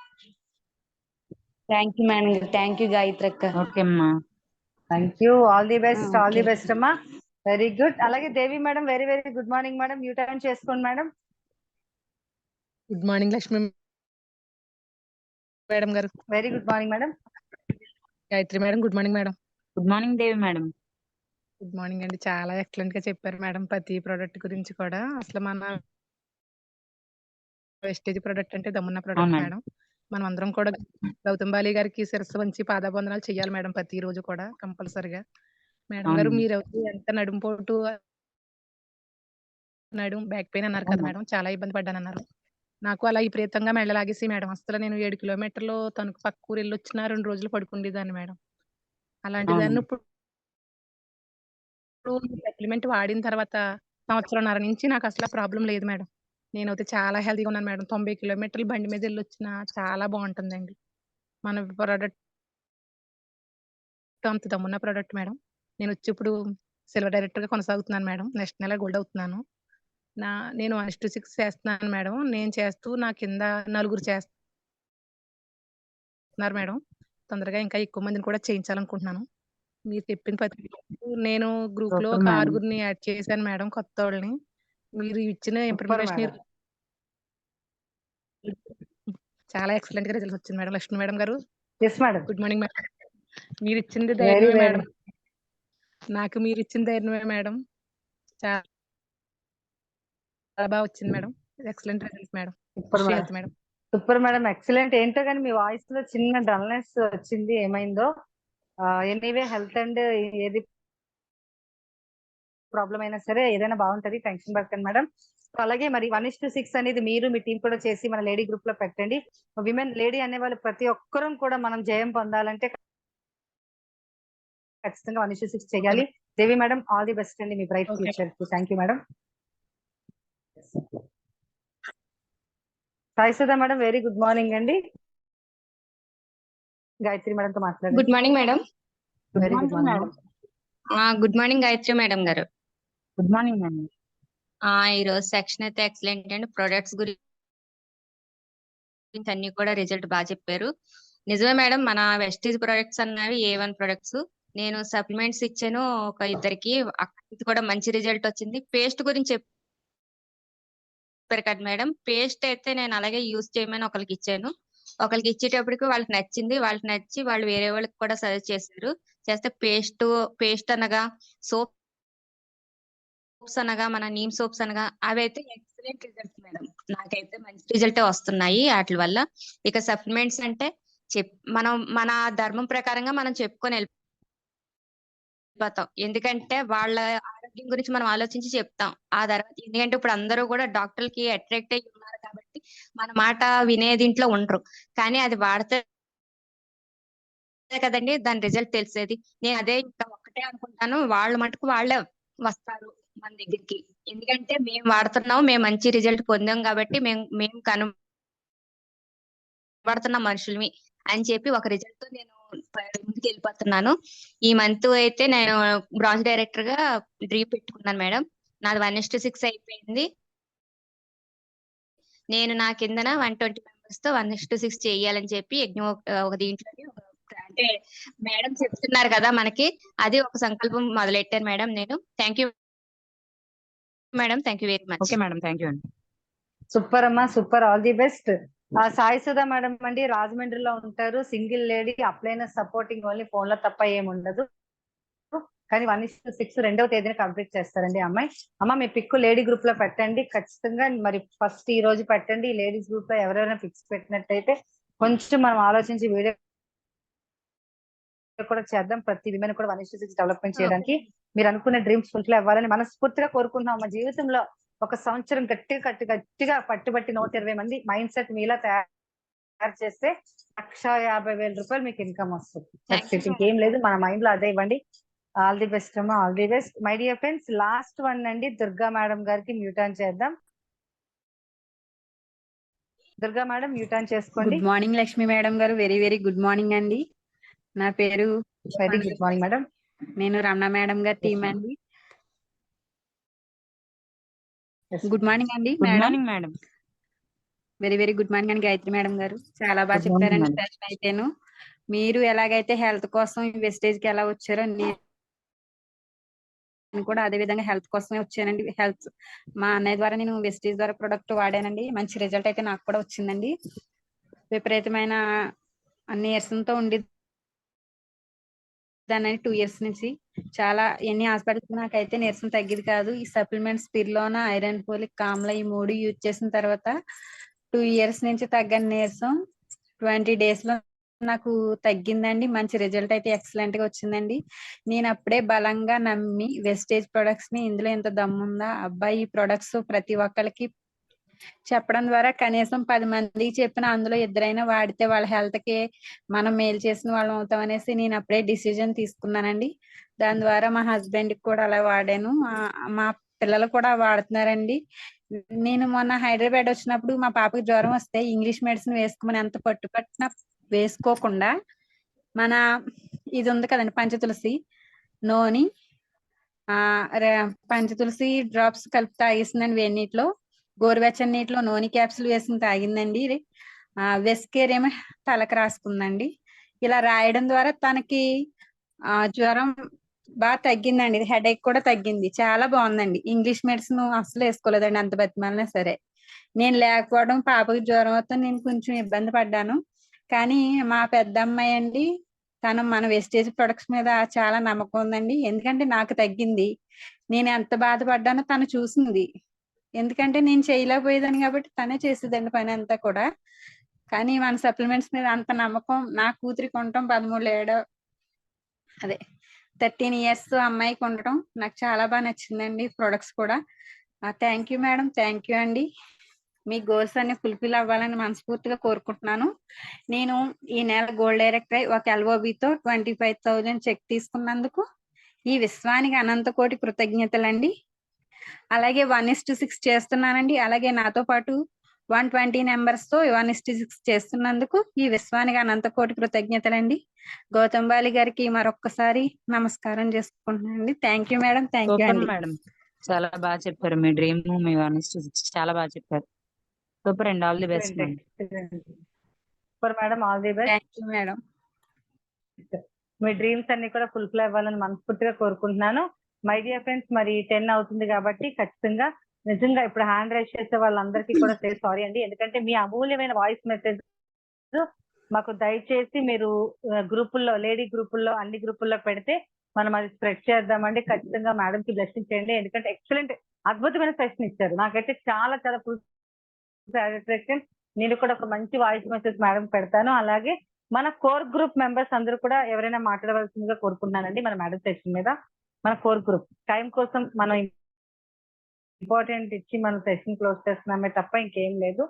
థ్యాంక్ యూ మేడం గారు, థ్యాంక్ యూ గాయత్రి అక్క. ఓకే అమ్మా, thank you. All the best, all the best అమ్మా. Very good. అలాగే Devi madam, very very good morning madam. U turn చేసుకోండి madam. Good morning Lakshmi madam గారు. Very good morning madam. Gayathri madam, good morning madam. Good morning Devi madam. Good morning అండి. చాలా excellent గా చెప్పారు madam ప్రతి product గురించి కూడా. అసలు మన వెస్టేజ్ ప్రోడక్ట్ అంటే దమ్మున్న ప్రోడక్ట్ మేడం. మనం అందరం కూడా గౌతమ్ బాలి గారికి శిరస్సు వంచి పాదాబంధనాలు చేయాలి మేడం ప్రతి రోజు కూడా కంపల్సరిగా. మేడం గారు మీరు ఎంత నడుంపోటు, బ్యాక్ పెయిన్ అన్నారు కదా మేడం, చాలా ఇబ్బంది పడ్డాను అన్నారు. నాకు అలా విపరీతంగా మెళ్ళలాగేసి మేడం. అసలు నేను 7 కిలోమీటర్లు తనకు పక్క ఊరు వెళ్ళి వచ్చిన 2 రోజులు పడుకుండేదాన్ని మేడం. అలాంటి దాన్ని ఇప్పుడు సప్లిమెంట్ వాడిన తర్వాత సంవత్సరంన్నర నుంచి నాకు అసలు ప్రాబ్లం లేదు మేడం. నేనైతే చాలా హెల్తీగా ఉన్నాను మేడం. 90 కిలోమీటర్లు బండి మీద వెళ్ళొచ్చినా చాలా బాగుంటుందండి. మన ప్రోడక్ట్ అంత దమ్మున్న ప్రోడక్ట్ మేడం. నేను వచ్చి ఇప్పుడు సిల్వర్ డైరెక్టర్ గా కొనసాగుతున్నాను మేడం. నెక్స్ట్ నెల గోల్డ్ అవుతున్నాను. నేను 1:6 చేస్తున్నాను మేడం. నేను చేస్తూ నా కింద 4 చేస్తున్నారు మేడం. తొందరగా ఇంకా ఎక్కువ మందిని కూడా చేయించాలనుకుంటున్నాను. మీరు చెప్పిన ప్రతి నేను గ్రూప్ లో ఒక 6గురిని యాడ్ చేశాను మేడం, కొత్త వాళ్ళని. మీరు ఇచ్చిన ఇన్ఫర్మేషన్ చాలా ఎక్సలెంట్ గా రిజల్ట్ వచ్చింది మేడం. లక్ష్మి మేడం గారు, గుడ్ మార్నింగ్ మేడం. మీరు ఇచ్చింది ధైర్యమే మేడం. నాకు మీరు ఇచ్చిన ధైర్యమే మేడం. చాలా బాగా వచ్చింది madam. Excellent result madam. Madam, super madam, excellent. ఏంటో కానీ మీ వాయిస్ లో చిన్న డల్నెస్ వచ్చింది, ఏమైందో? ఎనీవే హెల్త్ అండ్ ఏది ప్రాబ్లం అయినా సరే ఏదైనా బాగుంటది, టెన్షన్ పడకండి మేడం. అలాగే మరి 1:6 అనేది మీరు మీ టీం కూడా చేసి మన లేడీ గ్రూప్ లో పెట్టండి. విమెన్ లేడీ అనే వాళ్ళు ప్రతి ఒక్కరం కూడా మనం జయం పొందాలంటే ఖచ్చితంగా 1:6 చేయాలి. Devi madam, all the best అండి మీ బ్రైట్ ఫ్యూచర్ కి. Thank you madam. Sai Sudha madam, very good morning అండి. గాయత్రి మేడం తో మాట్లాడండి. Good morning madam. Very good morning madam. Good morning Gayathri madam గారు. Good morning madam. ఈ రోజు సెక్షన్ అయితే ఎక్సలెంట్ అండి. ప్రొడక్ట్స్ గురించి అన్ని కూడా రిజల్ట్ బాగా చెప్పారు. నిజమే మేడం, మన వెస్టీజ్ ప్రొడక్ట్స్ అన్నవి A1 ప్రొడక్ట్స్. నేను సప్లిమెంట్స్ ఇచ్చాను ఒక ఇద్దరికి, ఇది కూడా మంచి రిజల్ట్ వచ్చింది. పేస్ట్ గురించి చెప్పారు కదా మేడం, పేస్ట్ అయితే నేను అలాగే యూజ్ చేయమని ఒకరికి ఇచ్చాను. ఒకరికి ఇచ్చేటప్పటికి వాళ్ళకి నచ్చింది, వాళ్ళకి నచ్చి వాళ్ళు వేరే వాళ్ళకి కూడా సజెస్ట్ చేశారు. చేస్తే పేస్ట్ అనగా సోప్స్ అనగా మన నీమ్ సోప్స్ అనగా అవి అయితే ఎక్సలెంట్ రిజల్ట్స్ మేడం. నాకైతే మంచి రిజల్ట్ వస్తున్నాయి వాటి వల్ల. ఇక సప్లిమెంట్స్ అంటే మనం మన ధర్మం ప్రకారంగా మనం చెప్పుకొని వెళ్ళిపోతాం. ఎందుకంటే వాళ్ళ ఆరోగ్యం గురించి మనం ఆలోచించి చెప్తాం. ఆ తర్వాత ఎందుకంటే ఇప్పుడు అందరూ కూడా డాక్టర్లకి అట్రాక్ట్ అయ్యి ఉన్నారు కాబట్టి మన మాట వినే దీంట్లో ఉండరు. కానీ అది వాడితే కదండి దాని రిజల్ట్ తెలిసేది. నేను అదే ఇంకా ఒక్కటే అనుకుంటాను, వాళ్ళ మటుకు వాళ్ళే వస్తారు మన దగ్గరికి. ఎందుకంటే మేము వాడుతున్నాం, మేము మంచి రిజల్ట్ పొందాం కాబట్టి మేము కనబడుతున్న మనుషులమి అని చెప్పి ఒక రిజల్ట్ తో నేను ముందుకు వెళ్ళిపోతున్నాను. ఈ మంత్ అయితే నేను బ్రాంచ్ డైరెక్టర్ గా డ్రీప్ పెట్టుకున్నాను మేడం. నాది 1:6 అయిపోయింది. నేను నా కిందన 120 మెంబర్స్ తో 1:6 చేయాలని చెప్పి ఒక దీంట్లో అంటే మేడం చెప్తున్నారు కదా మనకి, అది ఒక సంకల్పం మొదలెట్టాను మేడం నేను. Thank you madam, thank you very much. Okay madam, thank you అండి. సూపర్ అమ్మా, super, all the best. Sai Sudha madam అండి రాజమండ్రిలో ఉంటారు. సింగిల్ లేడీ, అప్లైన సపోర్టింగ్ ఓన్లీ ఫోన్ లో తప్ప ఏముండదు. కానీ 1:6 2వ తేదీన కంప్లీట్ చేస్తారండి అమ్మాయి. అమ్మ మీ పిక్ లేడీ గ్రూప్ లో పెట్టండి ఖచ్చితంగా. మరి ఫస్ట్ ఈ రోజు పెట్టండి. లేడీస్ గ్రూప్ లో ఎవరైనా పిక్స్ పెట్టినట్టయితే కొంచెం మనం ఆలోచించి వీడియో కూడా చేద్దాం. ప్రతి విమెన్ కూడా 1:6 డెవలప్మెంట్ చేయడానికి మీరు అనుకున్న డ్రీమ్స్ ఫుల్ఫిల్ అవ్వాలని మనస్ఫూర్తిగా కోరుకుంటున్నాం. మా జీవితంలో ఒక సంవత్సరం గట్టిగా పట్టుబట్టి 120 మంది మైండ్ సెట్ మీలా తయారు చేస్తే 1,50,000 రూపాయలు మీకు ఇన్కమ్ వస్తుంది. ఇంకేం లేదు, మన మైండ్ లో అదే ఇవ్వండి. ఆల్ ది బెస్ట్ అమ్మా, all the best. My dear friends, last one అండి, దుర్గా మేడం గారికి మ్యూట్ ఆన్ చేద్దాం. దుర్గా మేడం మ్యూట్ ఆన్ చేసుకోండి. గుడ్ మార్నింగ్ లక్ష్మి మేడం గారు, వెరీ వెరీ గుడ్ మార్నింగ్ అండి. నా పేరు వెరీ గుడ్ మార్నింగ్ మేడం. నేను రమణ మేడం గారి టీమ్ అండి. గుడ్ మార్నింగ్ అండి good madam. Morning madam. Very very good morning అండి గాయత్రి మేడం గారు. చాలా బాగా Good morning, చెప్పారండి madam. సెషన్ అయితేను. మీరు ఎలాగైతే హెల్త్ కోసం వెస్టేజ్ కి ఎలా వచ్చారో నేను కూడా అదే విధంగా హెల్త్ కోసమే వచ్చానండి. హెల్త్ మా అన్నయ్య ద్వారా నేను వెస్టేజ్ ద్వారా ప్రొడక్ట్ వాడానండి. మంచి రిజల్ట్ అయితే నాకు కూడా వచ్చిందండి. విపరీతమైన నీరసంతో ఉండి దాన్ని 2 years నుంచి చాలా ఎన్ని హాస్పిటల్స్ నాకైతే నీరసం తగ్గేది కాదు. ఈ సప్లిమెంట్స్ పిర్లోన, ఐరన్ ఫోలిక్, కామ్లా ఈ 3 యూజ్ చేసిన తర్వాత 2 years నుంచి తగ్గని నీరసం 20 days లో నాకు తగ్గిందండి. మంచి రిజల్ట్ అయితే ఎక్సలెంట్ గా వచ్చిందండి. నేను అప్పుడే బలంగా నమ్మి వెస్టేజ్ ప్రొడక్ట్స్ ని, ఇందులో ఎంత దమ్ముందా అబ్బాయి ఈ ప్రొడక్ట్స్ ప్రతి ఒక్కరికి చెప్పడం ద్వారా కనీసం 10 మందికి చెప్పిన అందులో ఇద్దరైనా వాడితే వాళ్ళ హెల్త్ కి మనం మేలు చేసిన వాళ్ళం అవుతాం అనేసి నేను అప్పుడే డిసిజన్ తీసుకున్నానండి. దాని ద్వారా మా హస్బెండ్ కి కూడా అలా వాడాను. మా పిల్లలు కూడా వాడుతున్నారండి. నేను మొన్న హైదరాబాద్ వచ్చినప్పుడు మా పాపకి జ్వరం వస్తే ఇంగ్లీష్ మెడిసిన్ వేసుకోమని ఎంత పట్టుపట్టినా వేసుకోకుండా మన ఇది ఉంది కదండి పంచతులసి నోని పంచతులసి డ్రాప్స్ కలిపి తాగేసిందండి వేడి నీటిలో. గోరువెచ్చని నీటిలో నూనె క్యాప్సుల్ వేసుకుని తాగిందండి. వెస్కేర్ ఏమో తలకు రాసుకుందండి. ఇలా రాయడం ద్వారా తనకి జ్వరం బాగా తగ్గిందండి. హెడేక్ కూడా తగ్గింది. చాలా బాగుందండి. ఇంగ్లీష్ మెడిసిన్ అసలు వేసుకోలేదండి అంత బతిమాలినా సరే. నేను లేకపోవడం పాపకి జ్వరం వస్తే నేను కొంచెం ఇబ్బంది పడ్డాను. కానీ మా పెద్ద అమ్మాయి అండి, తను మన వెస్టేజ్ ప్రొడక్ట్స్ మీద చాలా నమ్మకం ఉందండి. ఎందుకంటే నాకు తగ్గింది. నేను ఎంత బాధపడ్డానో తను చూసింది. ఎందుకంటే నేను చేయలేకపోయేదాన్ని కాబట్టి తనే చేసేదండి పని అంతా కూడా. కానీ మన సప్లిమెంట్స్ మీద అంత నమ్మకం నా కూతురికి ఉండటం 13 ఏడో 13 ఇయర్స్ అమ్మాయికి ఉండటం నాకు చాలా బాగా నచ్చిందండి. ప్రొడక్ట్స్ కూడా. Thank you madam. Thank you అండి. మీ గోల్స్ అన్ని ఫుల్ఫిల్ అవ్వాలని మనస్ఫూర్తిగా కోరుకుంటున్నాను. నేను ఈ నెల గోల్డ్ డైరెక్టర్ అయి ఒక ఎల్ఓబితో 25,000 చెక్ తీసుకున్నందుకు ఈ విశ్వానికి అనంత కోటి కృతజ్ఞతలండి. అలాగే 1:6 చేస్తున్నానండి. అలాగే నాతో పాటు 120 నెంబర్స్ తో 1:6 చేస్తున్నందుకు ఈ విశ్వానికి అనంత కోటి కృతజ్ఞతలండి. గౌతమ్ బాలి గారికి మరొక్కసారి నమస్కారం చేసుకుంటున్నానండి. Thank you madam. Thank you super అండి. మేడం. చాలా బాగా చెప్పారు. మీ డ్రీమ్ మీ 1:6 చాలా బాగా చెప్పారు. Super and all the best madam. Super madam. All the best. Thank you madam. మీ డ్రీమ్స్ అన్ని కూడా ఫుల్ఫిల్ అవ్వాలని మనస్ఫూర్తిగా కోరుకుంటున్నాను. మై డియర్ ఫ్రెండ్స్, మరి 10 అవుతుంది కాబట్టి ఖచ్చితంగా నిజంగా ఇప్పుడు హ్యాండ్ రైజ్ చేసే వాళ్ళందరికీ కూడా సారీ అండి. ఎందుకంటే మీ అమూల్యమైన వాయిస్ మెసేజ్ మాకు దయచేసి మీరు గ్రూపుల్లో, లేడీ గ్రూపుల్లో, అన్ని గ్రూపుల్లో పెడితే మనం అది స్ప్రెడ్ చేద్దామండి. ఖచ్చితంగా మేడం కి బ్లెస్సింగ్ చేయండి. ఎందుకంటే ఎక్సలెంట్, అద్భుతమైన సెషన్ ఇచ్చారు. నాకైతే చాలా చాలా ఫుల్ సాటిస్ఫాక్షన్. నేను కూడా ఒక మంచి వాయిస్ మెసేజ్ మేడం పెడతాను. అలాగే మన కోర్ గ్రూప్ మెంబర్స్ అందరూ కూడా ఎవరైనా మాట్లాడవలసిందిగా కోరుకుంటున్నానండి. మన మేడం సెషన్ మీద మన కోర్ గ్రూప్ టైం కోసం మనం ఇంపార్టెంట్ ఇచ్చి మన సెషన్ క్లోజ్ చేస్తున్నామే తప్ప ఇంకేం లేదు.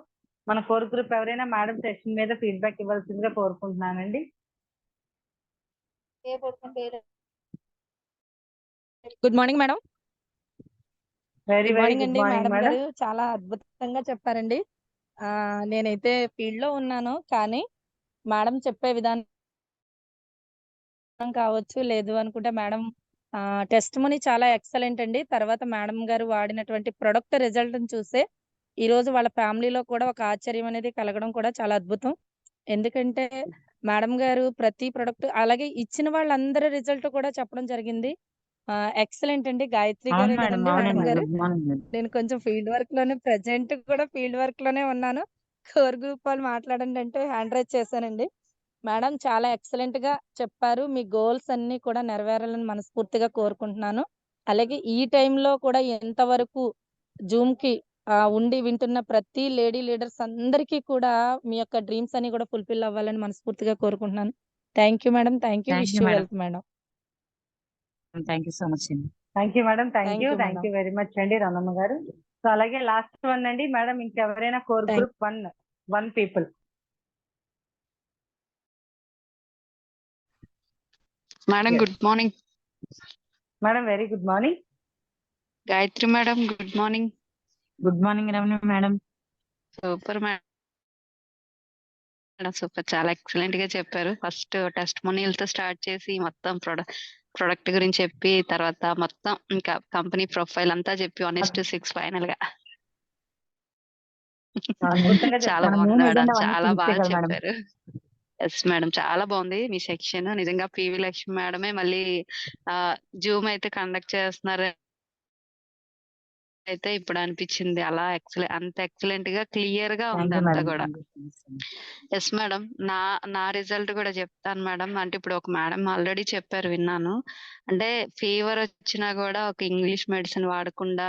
మన కోర్ గ్రూప్ ఎవరైనా మేడం సెషన్ మీద ఫీడ్బ్యాక్ ఇవ్వాల్సిందిగా కోరుకుంటున్నానండి. Good morning madam. Very good very morning good అండి. Morning madam madam. గారు చాలా అద్భుతంగా చెప్పారండి. నేనైతే ఫీల్డ్ లో ఉన్నాను, కానీ మేడం చెప్పే విధానం కావచ్చు, లేదు అనుకుంటే మేడం టెస్ట్ మనీ చాలా ఎక్సలెంట్ అండి. తర్వాత మేడం గారు వాడినటువంటి ప్రొడక్ట్ రిజల్ట్ చూసే ఈ రోజు వాళ్ళ ఫ్యామిలీలో కూడా ఒక ఆశ్చర్యం అనేది కలగడం కూడా చాలా అద్భుతం. ఎందుకంటే మేడం గారు ప్రతి ప్రొడక్ట్, అలాగే ఇచ్చిన వాళ్ళందరి రిజల్ట్ కూడా చెప్పడం జరిగింది. ఎక్సలెంట్ అండి. గాయత్రి అవును గారే మేడం. కదండి మేడం అవునండి. గారు? Good morning madam. నేను కొంచెం ఫీల్డ్ వర్క్ లోనే ప్రెసెంట్ కూడా ఫీల్డ్ వర్క్ లోనే ఉన్నాను. కోర్ గ్రూప్ వాళ్ళు మాట్లాడండి అంటే హ్యాండ్ రైజ్ చేశానండి. మేడం చాలా ఎక్సలెంట్ గా చెప్పారు. మీ గోల్స్ అన్ని కూడా నెరవేరాలని మనస్ఫూర్తిగా కోరుకుంటున్నాను. అలాగే ఈ టైంలో కూడా ఎంతవరకు జూమ్ కి ఉండి వింటున్న ప్రతి లేడీ లీడర్స్ అందరికీ కూడా మీ యొక్క డ్రీమ్స్ అన్ని కూడా ఫుల్ఫిల్ అవ్వాలని మనస్ఫూర్తిగా కోరుకుంటున్నాను. Thank you madam. Thank you. Thank wish you you madam. Wealth madam. Thank you so much అండి. Thank you madam. Thank thank you. You thank madam. You very much అండి రమణ గారు. సో అలాగే last one అండి madam, ఇంకెవరైనా core thank group one people. Madam good morning. Madam very good morning. Gayathri madam good morning. Good morning Ramana madam. Super madam. Super, చాలా excellent గా చెప్పారు. First test తో start చేసి మొత్తం ప్రొడక్ట్ గురించి చెప్పి, తర్వాత మొత్తం ఇంకా కంపెనీ ప్రొఫైల్ అంతా చెప్పి 1:6 ఫైనల్ గా అద్భుతంగా చాలా చెప్పారు. బాగుంది మేడం. ఏజెండా చాలా అవన్నీ బాగా తెలిసే కదా మేడం. చెప్పారు. ఎస్ మేడం, చాలా బాగుంది మీ సెక్షన్. నిజంగా పివి లక్ష్మి మేడమే మళ్ళీ జూమ్ అయితే కండక్ట్ చేస్తున్నారు అయితే ఇప్పుడు అనిపించింది. అలా అంత ఎక్సలెంట్ గా క్లియర్ గా థ్యాంక్ ఉంది యూ అంతా మేడం. కూడా. Thank you so much. Yes madam, నా రిజల్ట్ కూడా చెప్తాను మేడం. అంటే ఇప్పుడు ఒక మేడం ఆల్రెడీ చెప్పారు, విన్నాను. అంటే ఫీవర్ వచ్చినా కూడా ఒక ఇంగ్లీష్ మెడిసిన్ వాడకుండా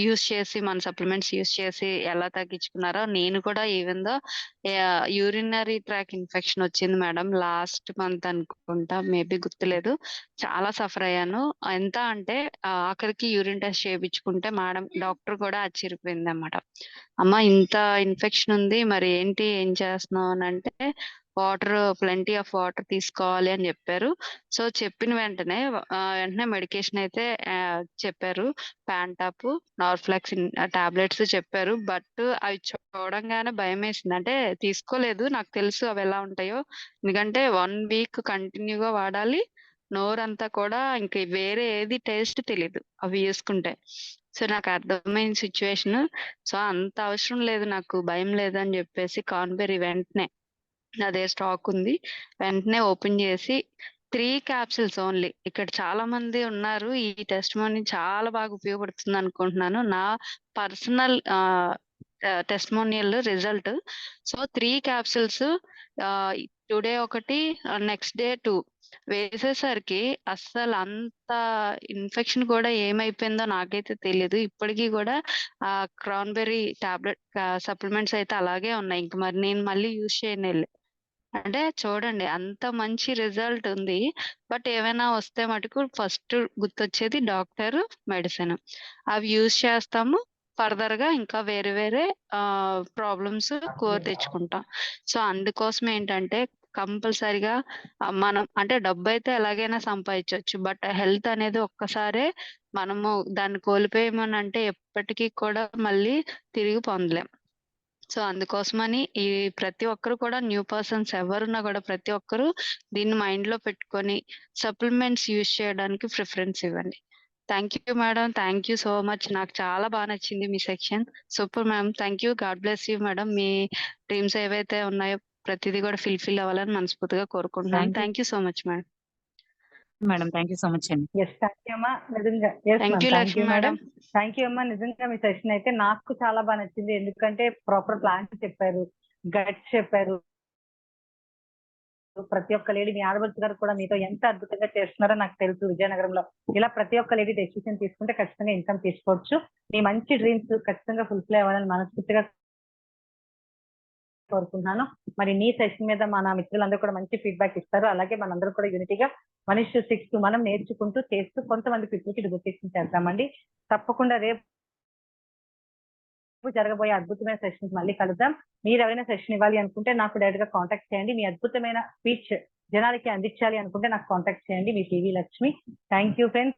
యూస్ చేసి, మన సప్లిమెంట్స్ యూస్ చేసి ఎలా తగ్గించుకున్నారో, నేను కూడా even though urinary tract infection వచ్చింది మేడం లాస్ట్ మంత్ అనుకుంటా, మేబీ గుర్తులేదు. చాలా సఫర్ అయ్యాను. ఎంత అంటే ఆఖరికి యూరిన్ టెస్ట్ చేయించుకుంటే మేడం డాక్టర్ కూడా ఆశ్చర్యపోయింది అన్నమాట. అమ్మ ఇంత ఇన్ఫెక్షన్ ఉంది, మరి ఏంటి, ఏం చేస్తున్నావు అని అంటే, ప్లెంటీ ఆఫ్ వాటర్ తీసుకోవాలి అని చెప్పారు. సో చెప్పిన వెంటనే మెడికేషన్ అయితే చెప్పారు. ప్యాంటాప్, నార్ఫ్లాక్స్ టాబ్లెట్స్ చెప్పారు. బట్ అవి చూడంగానే భయం వేసింది. అంటే తీసుకోలేదు, నాకు తెలుసు అవి ఎలా ఉంటాయో. ఎందుకంటే 1 వీక్ కంటిన్యూగా వాడాలి. నోరంతా కూడా ఇంక వేరే ఏది టేస్ట్ తెలీదు అవి వేసుకుంటే. సో నాకు అర్థమైన సిచ్యువేషన్. సో అంత అవసరం లేదు, నాకు భయం లేదు అని చెప్పేసి కాన్బెర్రీ వెంటనే, అదే స్టాక్ ఉంది, వెంటనే ఓపెన్ చేసి 3 క్యాప్సిల్స్ ఓన్లీ. ఇక్కడ చాలా మంది ఉన్నారు, ఈ టెస్ట్ మనీ చాలా బాగా ఉపయోగపడుతుంది అనుకుంటున్నాను. నా personal testimonial result. So 3 capsules today ఒకటి, నెక్స్ట్ డే 2 వేసేసరికి అస్సలు అంత ఇన్ఫెక్షన్ కూడా ఏమైపోయిందో నాకైతే తెలియదు. ఇప్పటికీ కూడా ఆ క్రాన్బెర్రీ టాబ్లెట్ సప్లిమెంట్స్ అయితే అలాగే ఉన్నాయి. ఇంక మరి నేను మళ్ళీ యూజ్ చేయను. అంటే చూడండి అంత మంచి రిజల్ట్ ఉంది. బట్ ఏవైనా వస్తే మటుకు ఫస్ట్ గుర్తొచ్చేది డాక్టర్, మెడిసిన్. అవి యూజ్ చేస్తాము. ఫర్దర్‌గా ఇంకా వేరే వేరే ప్రాబ్లమ్స్ తెచ్చుకుంటాం. సో, అందుకోసం ఏంటంటే కంపల్సరీగా మనం అంటే డబ్బైతే ఎలాగైనా సంపాదించొచ్చు. బట్ హెల్త్ అనేది ఒక్కసారే మనము దాన్ని కోల్పోయామనంటే ఎప్పటికి కూడా మళ్ళీ తిరిగి పొందలేం. సో, అందుకోసమని ఈ ప్రతి ఒక్కరు కూడా న్యూ పర్సన్స్ ఎవరున్నా కూడా ప్రతి ఒక్కరు దీన్ని మైండ్‌లో పెట్టుకొని సప్లిమెంట్స్ యూజ్ చేయడానికి ప్రిఫరెన్స్ ఇవ్వండి. Thank you madam. Thank you so much. నాకు చాలా నచ్చింది మీ section. Super ma'am. Thank you. God bless you madam. మీ డ్రీమ్స్ ఏవైతే ఉన్నాయో ప్రతిది కూడా ఫుల్‌ఫిల్ అవ్వాలని మనస్ఫూర్తిగా కోరుకుంటున్నాను. Thank you thank you so much madam. Madam. Thank you so much అండి. థ్యాంక్ యూ అమ్మా. నిజంగా thank thank you you Lakshmi madam. Madam. Thank you అమ్మా. నిజంగా మీ సెషన్ అయితే నాకు చాలా నచ్చింది. ఎందుకంటే ప్రాపర్ ప్లాన్స్ చెప్పారు, గైడ్స్ చెప్పారు. ప్రతి ఒక్క లేడీ మీ ఆడపడుచు గారు కూడా మీతో ఎంత అద్భుతంగా చేస్తున్నారో నాకు తెలుసు. విజయనగరంలో ఇలా ప్రతి ఒక్క లేడీ డెసిషన్ తీసుకుంటే ఖచ్చితంగా ఇన్కమ్ తీసుకోవచ్చు. మీ మంచి డ్రీమ్స్ ఖచ్చితంగా ఫుల్ఫిల్ అవ్వాలని మనస్ఫూర్తిగా కోరుకుంటున్నాను. మరి నీ సెషన్ మీద మన మిత్రులందరూ కూడా మంచి ఫీడ్‌బ్యాక్ ఇస్తారు. అలాగే మనందరం కూడా యూనిటీగా 1:6 మనం నేర్చుకుంటూ చేస్తూ కొంతమంది పీపుల్‌కి డూప్లికేషన్ చేద్దామండి. తప్పకుండా రేపు జరగబోయే అద్భుతమైన సెషన్స్ మళ్ళీ కలుద్దాం. మీరు ఎవరైనా సెషన్ ఇవ్వాలి అనుకుంటే నాకు డైరెక్ట్ గా కాంటాక్ట్ చేయండి. మీ అద్భుతమైన స్పీచ్ జనాలకి అందించాలి అనుకుంటే నాకు కాంటాక్ట్ చేయండి. మీ TV Lakshmi. Thank you friends.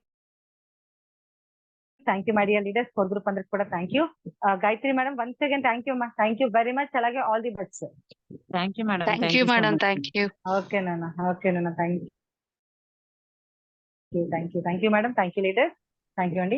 Thank you my dear leaders. Core group అందరికి కూడా thank you. Gayathri madam once again thank you అమ్మా. Thank you very much. అలాగే all the best. Thank you madam. Thank thank you you so madam. Much. Thank you. Okay నాన్న. Thank you madam. Thank you leaders. Thank you అండి.